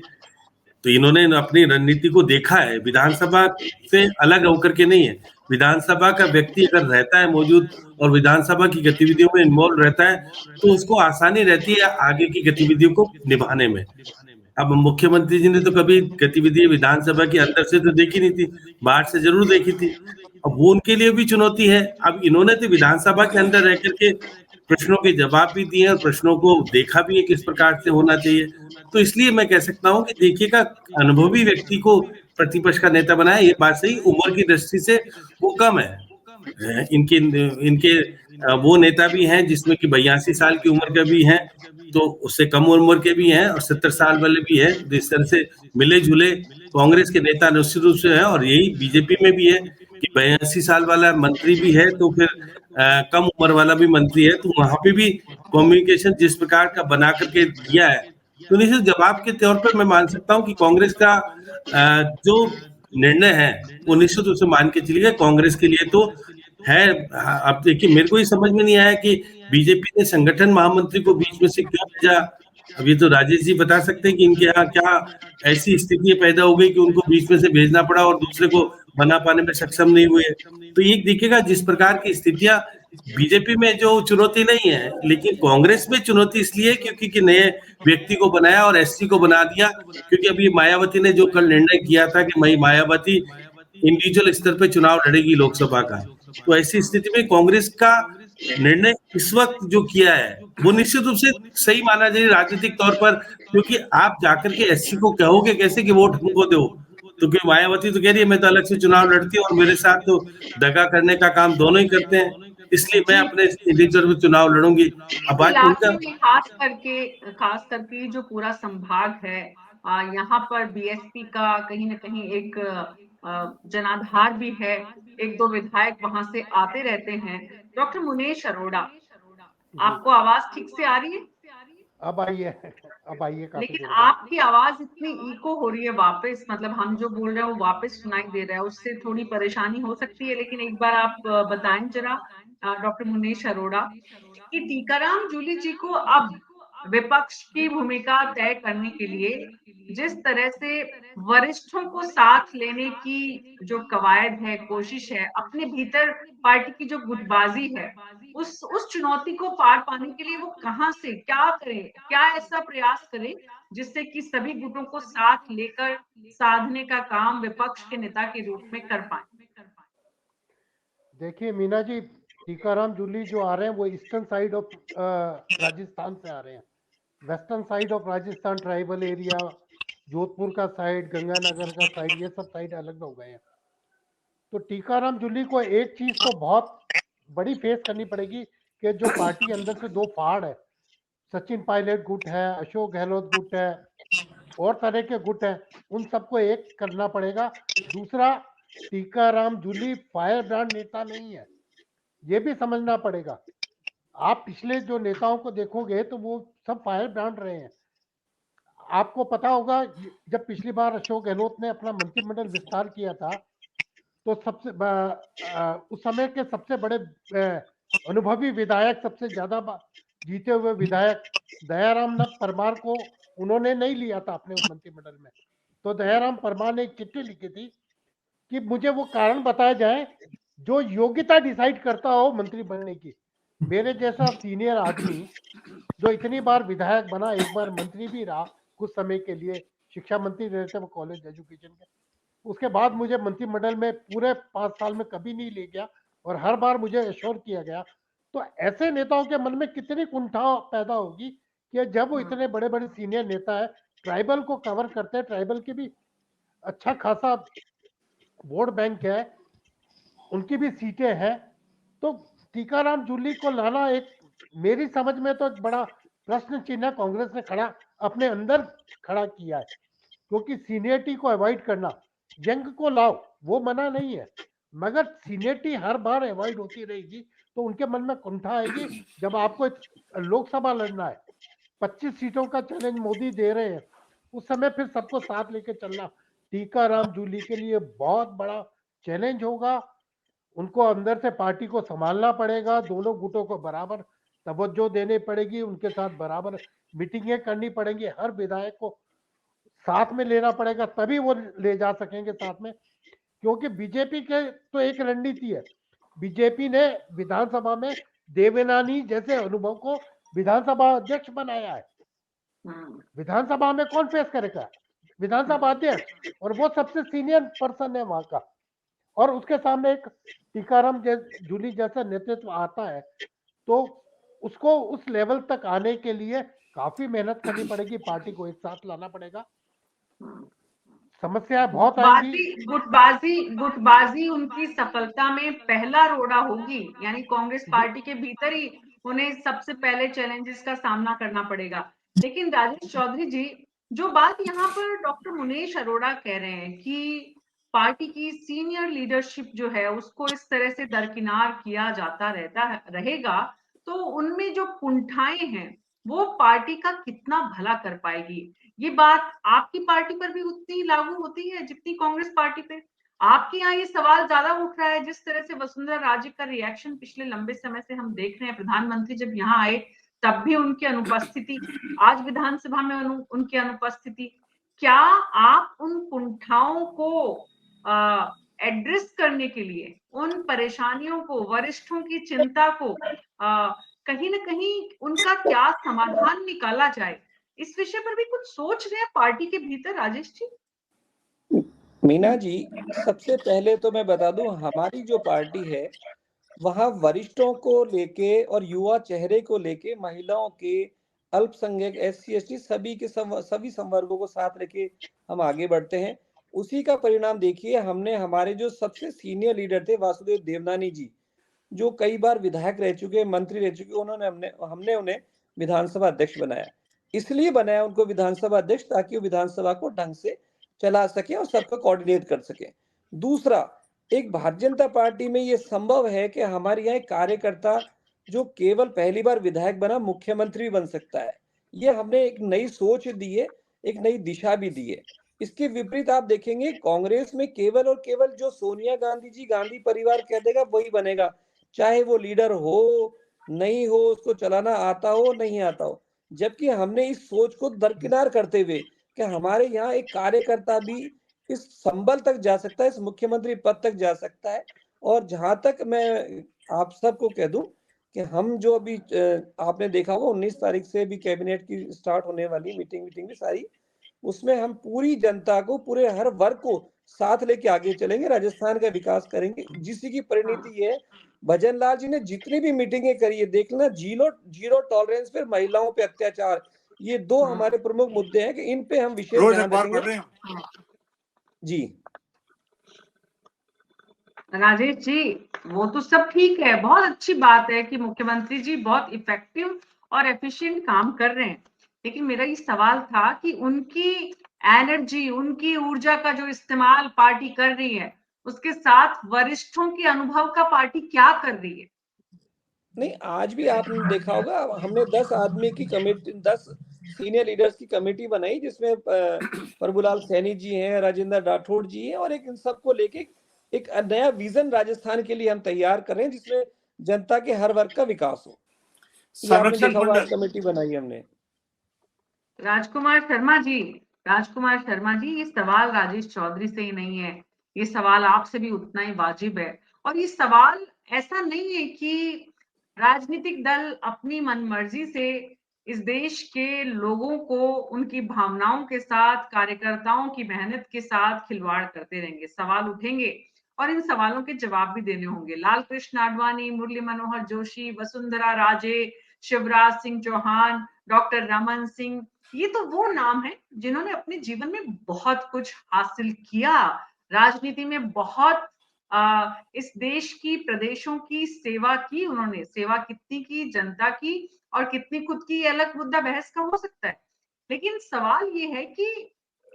तो इन्होंने अपनी रणनीति को देखा है, विधानसभा से अलग होकर के नहीं है। विधानसभा का व्यक्ति अगर रहता है मौजूद और विधानसभा की गतिविधियों में इन्वॉल्व रहता है तो उसको आसानी रहती है आगे की गतिविधियों को निभाने में। अब मुख्यमंत्री जी ने तो कभी गतिविधि विधानसभा के अंदर से तो देखी नहीं थी, बाहर से जरूर देखी थी। अब वो उनके लिए भी चुनौती है। अब इन्होंने तो विधानसभा के अंदर रह करके प्रश्नों के जवाब भी दिए और प्रश्नों को देखा भी है किस प्रकार से होना चाहिए। तो इसलिए मैं कह सकता हूँ कि देखिएगा, अनुभवी व्यक्ति को प्रतिपक्ष का नेता बनाया, ये बात सही, उम्र की दृष्टि से वो कम है। इनके वो नेता भी हैं जिसमें कि 82 साल की उम्र के भी हैं, तो उससे कम उम्र के भी हैं और 70 साल वाले भी हैं। जिस तरह से मिले जुले कांग्रेस के नेता निश्चित रूप से है, और यही बीजेपी में भी है कि 82 साल वाला मंत्री भी है तो फिर कम उम्र वाला भी मंत्री है, तो वहां पे भी कम्युनिकेशन जिस प्रकार का बना करके दिया है, तो निश्चित जवाब के तौर पर मैं मान सकता हूं कि कांग्रेस का जो निर्णय है वो निश्चित रूप से मान के चलिए कांग्रेस के लिए तो है। अब देखिए, मेरे को ये समझ में नहीं आया कि बीजेपी ने संगठन महामंत्री को बीच में से क्यों भेजा। अब ये तो राजेश जी बता सकते हैं कि इनके यहाँ क्या ऐसी स्थिति पैदा हो गई कि उनको बीच में से भेजना पड़ा और दूसरे को बना पाने में सक्षम नहीं हुए। तो ये देखिएगा, जिस प्रकार की स्थितियां बीजेपी में जो चुनौती नहीं है, लेकिन कांग्रेस में चुनौती इसलिए क्योंकि नए व्यक्ति को बनाया और एससी को बना दिया। क्योंकि अभी मायावती ने जो कल निर्णय किया था कि मायावती इंडिविजुअल स्तर पर चुनाव लड़ेगी लोकसभा का, तो ऐसी स्थिति में कांग्रेस का निर्णय इस वक्त जो किया है वो निश्चित रूप से सही माना जाए राजनीतिक तौर पर। क्योंकि आप जाकर के एससी को कहोगे कैसे कि वोट हमको दो, तो क्योंकि मायावती तो कह रही है मैं तो अलग से चुनाव लड़ती हूँ और मेरे साथ तो दगा करने का काम दोनों ही करते हैं, इसलिए मैं अपने इंडिविजुअल में चुनाव लड़ूंगी। अब आज खास करके जो पूरा संभाग है, यहाँ पर बीएसपी का कहीं ना कहीं एक जनाधार भी है, एक दो विधायक वहां से आते रहते हैं। डॉक्टर मुनीश अरोड़ा, आपको आवाज ठीक से आ रही है? अब आइए लेकिन आपकी आवाज इतनी इको हो रही है वापस, मतलब हम जो बोल रहे हैं वो वापस सुनाई दे रहा है, उससे थोड़ी परेशानी हो सकती है। लेकिन एक बार आप बताएं जरा डॉक्टर मुनीश अरोड़ा कि टीकाराम जूली जी को अब विपक्ष की भूमिका तय करने के लिए जिस तरह से वरिष्ठों को साथ लेने की जो कवायद है, कोशिश है, अपने भीतर पार्टी की जो गुटबाजी है, उस चुनौती को पार पाने के लिए वो कहां से क्या करे, क्या ऐसा प्रयास करे जिससे कि सभी गुटों को साथ लेकर साधने का काम विपक्ष के नेता के रूप में कर पाए। देखिए मीना जी, टीकाराम जूली जो आ रहे हैं वो ईस्टर्न साइड ऑफ राजस्थान से आ रहे हैं। Western side of Rajasthan tribal area, Jodhpur का साइड, गंगानगर का साइड, ये सब साइड अलग हो गए हैं। तो टीकाराम जूली को एक चीज तो बहुत बड़ी फेस करनी पड़ेगी कि जो पार्टी अंदर से दो फाड़ है, सचिन पायलट गुट है, अशोक गहलोत गुट है, और तरह के गुट है, उन सबको एक करना पड़ेगा। दूसरा, टीकाराम जूली फायर ब्रांड नेता नहीं है, ये भी समझना पड़ेगा। आप पिछले जो नेताओं को देखोगे तो वो सब फायर ब्रांड रहे हैं। आपको पता होगा जब पिछली बार अशोक गहलोत ने अपना मंत्रिमंडल विस्तार किया था तो उस समय के सबसे बड़े अनुभवी विधायक, सबसे ज्यादा जीते हुए विधायक दयाराम परमार को उन्होंने नहीं लिया था अपने मंत्रिमंडल में। तो दयाराम परमार ने एक चिट्ठी लिखी थी कि मुझे वो कारण बताया जाए जो योग्यता डिसाइड करता हो मंत्री बनने की। मेरे जैसा सीनियर आदमी जो इतनी बार विधायक बना, एक बार मंत्री भी रहा कुछ समय के लिए, शिक्षा मंत्री रहे थे वो कॉलेज एजुकेशन के, उसके बाद मुझे मंत्रिमंडल में पूरे 5 साल में कभी नहीं ले गया और हर बार मुझे एश्योर किया गया। तो ऐसे नेताओं के मन में कितनी कुंठा पैदा होगी कि जब वो इतने बड़े बड़े सीनियर नेता है, ट्राइबल को कवर करते हैं, ट्राइबल के भी अच्छा खासा वोट बैंक है, उनकी भी सीटें हैं, तो टीकाराम जूली को लाना एक मेरी समझ में तो एक बड़ा प्रश्न चिन्ह कांग्रेस ने खड़ा अपने अंदर खड़ा किया है। क्योंकि सीनियरिटी को अवॉइड करना, यंग को लाओ वो मना नहीं है, मगर सीनियरिटी हर बार अवॉइड होती रहेगी तो उनके मन में कुंठा आएगी। जब आपको लोकसभा लड़ना है, 25 सीटों का चैलेंज मोदी दे रहे हैं, उस समय फिर सबको साथ लेके चलना टीकाराम जूली के लिए बहुत बड़ा चैलेंज होगा। उनको अंदर से पार्टी को संभालना पड़ेगा, दोनों गुटों को बराबर तवज्जो देनी पड़ेगी, उनके साथ बराबर मीटिंगें करनी पड़ेंगी, हर विधायक को साथ में लेना पड़ेगा, तभी वो ले जा सकेंगे साथ में। क्योंकि बीजेपी के तो एक रणनीति है, बीजेपी ने विधानसभा में देवनानी जैसे अनुभव को विधानसभा अध्यक्ष बनाया है। विधानसभा में कौन फेस करेगा? विधानसभा अध्यक्ष, और वो सबसे सीनियर पर्सन है वहां का, और उसके सामने एक टीकाराम जूली जैसा नेतृत्व आता है, तो उसको उस लेवल तक आने के लिए काफी मेहनत करनी पड़ेगी, पार्टी को एक साथ लाना पड़ेगा। समस्या बहुत आएगी। गुटबाजी उनकी सफलता में पहला रोड़ा होगी, यानी कांग्रेस पार्टी के भीतर ही उन्हें सबसे पहले चैलेंजेस का सामना करना पड़ेगा। लेकिन राजेश चौधरी जी, जो बात यहाँ पर डॉक्टर मुनेश अरोड़ा कह रहे हैं कि पार्टी की सीनियर लीडरशिप जो है उसको इस तरह से दरकिनार किया जाता रहेगा, तो उनमें जो कुंठाएं हैं वो पार्टी का कितना भला कर पाएगी? ये बात आपकी पार्टी पर भी उतनी लागू होती है जितनी कांग्रेस पार्टी पे? आपके यहाँ ये सवाल ज्यादा उठ रहा है? जिस तरह से वसुंधरा राजे का रिएक्शन पिछले लंबे समय से हम देख रहे हैं, प्रधानमंत्री जब यहाँ आए तब भी उनकी अनुपस्थिति, आज विधानसभा में उनकी अनुपस्थिति, क्या आप उन कुंठाओं को एड्रेस करने के लिए, उन परेशानियों को, वरिष्ठों की चिंता को कहीं ना कहीं उनका क्या समाधान निकाला जाए, इस विषय पर भी कुछ सोच रहे हैं पार्टी के भीतर? राजेश जी। मीना जी, सबसे पहले तो मैं बता दूं, हमारी जो पार्टी है वहां वरिष्ठों को लेके और युवा चेहरे को लेके, महिलाओं के, अल्पसंख्यक, SC ST सभी के सभी संवर्गों को साथ लेके हम आगे बढ़ते हैं। उसी का परिणाम देखिए, हमने हमारे जो सबसे सीनियर लीडर थे वासुदेव देवनानी जी, जो कई बार विधायक रह चुके, मंत्री रह चुके, हमने उन्हें विधानसभा अध्यक्ष बनाया। इसलिए बनाया उनको विधानसभा अध्यक्ष ताकि वो विधानसभा को ढंग से चला सके और सबका कोऑर्डिनेट कर सके। दूसरा, एक भारतीय जनता पार्टी में ये संभव है कि हमारे यहाँ एक कार्यकर्ता जो केवल पहली बार विधायक बना मुख्यमंत्री बन सकता है। ये हमने एक नई सोच दी है, एक नई दिशा भी दी है। इसके विपरीत आप देखेंगे कांग्रेस में केवल और केवल जो सोनिया गांधी जी, गांधी परिवार कह देगा वही बनेगा, चाहे वो लीडर हो नहीं हो, उसको चलाना आता हो नहीं आता हो। जबकि हमने इस सोच को दरकिनार करते हुए कि हमारे यहाँ एक कार्यकर्ता भी इस संबल तक जा सकता है, इस मुख्यमंत्री पद तक जा सकता है। और जहां तक मैं आप सबको कह दूं कि हम जो अभी आपने देखा होगा 19 तारीख से भी कैबिनेट की स्टार्ट होने वाली मीटिंग भी सारी, उसमें हम पूरी जनता को, पूरे हर वर्ग को साथ लेके आगे चलेंगे, राजस्थान का विकास करेंगे, जिसकी की परिणति है। भजन लाल जी ने जितनी भी मीटिंगें करी है, देख लेना, जीरो टॉलरेंस पे महिलाओं पे अत्याचार, ये दो हमारे प्रमुख मुद्दे हैं कि इन पे हम विशेष रोज ध्यान अखबार पढ़ रखेंगे। रहे हैं जी राजेश जी, वो तो सब ठीक है, बहुत अच्छी बात है कि मुख्यमंत्री जी बहुत इफेक्टिव और एफिशिएंट काम कर रहे हैं, लेकिन मेरा ये सवाल था कि उनकी एनर्जी, उनकी ऊर्जा का जो इस्तेमाल पार्टी कर रही है, उसके साथ वरिष्ठों के अनुभव का पार्टी क्या कर रही है? नहीं, आज भी आपने देखा होगा, हमने 10 आदमी की कमेटी, 10 सीनियर लीडर्स की कमेटी बनाई, जिसमें प्रभुलाल सैनी जी हैं, राजेंद्र राठौड़ जी हैं, और एक इन सबको लेके एक नया विजन राजस्थान के लिए हम तैयार कर रहे हैं, जिसमें जनता के हर वर्ग का विकास हो। ये आपने संरक्षण देखा होगा, आज फंड कमेटी बनाई हमने। राजकुमार शर्मा जी, राजकुमार शर्मा जी, ये सवाल राजेश चौधरी से ही नहीं है, ये सवाल आपसे भी उतना ही वाजिब है। और ये सवाल ऐसा नहीं है कि राजनीतिक दल अपनी मनमर्जी से इस देश के लोगों को उनकी भावनाओं के साथ, कार्यकर्ताओं की मेहनत के साथ खिलवाड़ करते रहेंगे। सवाल उठेंगे और इन सवालों के जवाब भी देने होंगे। लाल कृष्ण आडवाणी, मुरली मनोहर जोशी, वसुंधरा राजे, शिवराज सिंह चौहान, डॉक्टर रमन सिंह, ये तो वो नाम है जिन्होंने अपने जीवन में बहुत कुछ हासिल किया, राजनीति में बहुत इस देश की, प्रदेशों की सेवा की। उन्होंने सेवा कितनी की, जनता की और कितनी खुद की, अलग मुद्दा बहस का हो सकता है। लेकिन सवाल ये है कि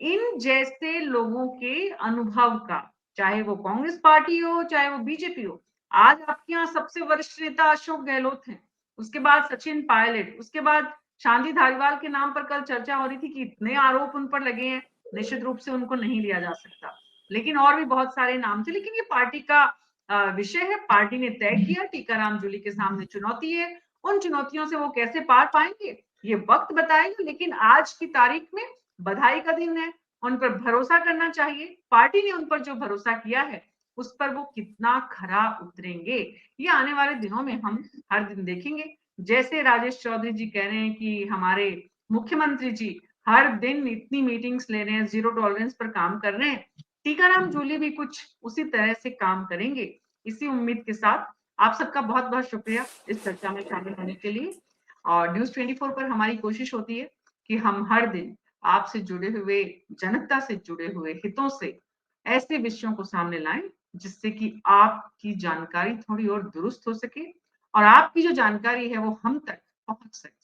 इन जैसे लोगों के अनुभव का, चाहे वो कांग्रेस पार्टी हो, चाहे वो बीजेपी हो। आज आपके यहाँ सबसे वरिष्ठ नेता अशोक गहलोत हैं, उसके बाद सचिन पायलट, उसके बाद शांति धारीवाल के नाम पर कल चर्चा हो रही थी कि इतने आरोप उन पर लगे हैं, निश्चित रूप से उनको नहीं लिया जा सकता। लेकिन और भी बहुत सारे नाम थे, लेकिन ये पार्टी का विषय है, पार्टी ने तय किया। टीकाराम जूली के सामने चुनौती है, उन चुनौतियों से वो कैसे पार पाएंगे ये वक्त बताएगा। लेकिन आज की तारीख में बधाई का दिन है, उन पर भरोसा करना चाहिए। पार्टी ने उन पर जो भरोसा किया है उस पर वो कितना खरा उतरेंगे, ये आने वाले दिनों में हम हर दिन देखेंगे। जैसे राजेश चौधरी जी कह रहे हैं कि हमारे मुख्यमंत्री जी हर दिन इतनी मीटिंग्स ले रहे हैं, जीरो टॉलरेंस पर काम कर रहे हैं, टीकाराम जूली भी कुछ उसी तरह से काम करेंगे। इसी उम्मीद के साथ आप सबका बहुत बहुत शुक्रिया इस चर्चा में शामिल होने के लिए। और न्यूज़ 24 पर हमारी कोशिश होती है कि हम हर दिन आपसे जुड़े हुए, जनता से जुड़े हुए हितों से ऐसे विषयों को सामने लाएं जिससे कि आपकी जानकारी थोड़ी और दुरुस्त हो सके और आपकी जो जानकारी है वो हम तक पहुंच सके।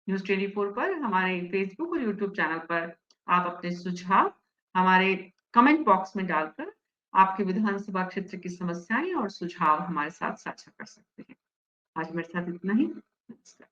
न्यूज़ 24 पर, हमारे फेसबुक और यूट्यूब चैनल पर आप अपने सुझाव हमारे कमेंट बॉक्स में डालकर आपके विधानसभा क्षेत्र की समस्याएं और सुझाव हमारे साथ साझा कर सकते हैं। आज मेरे साथ इतना ही। नमस्कार।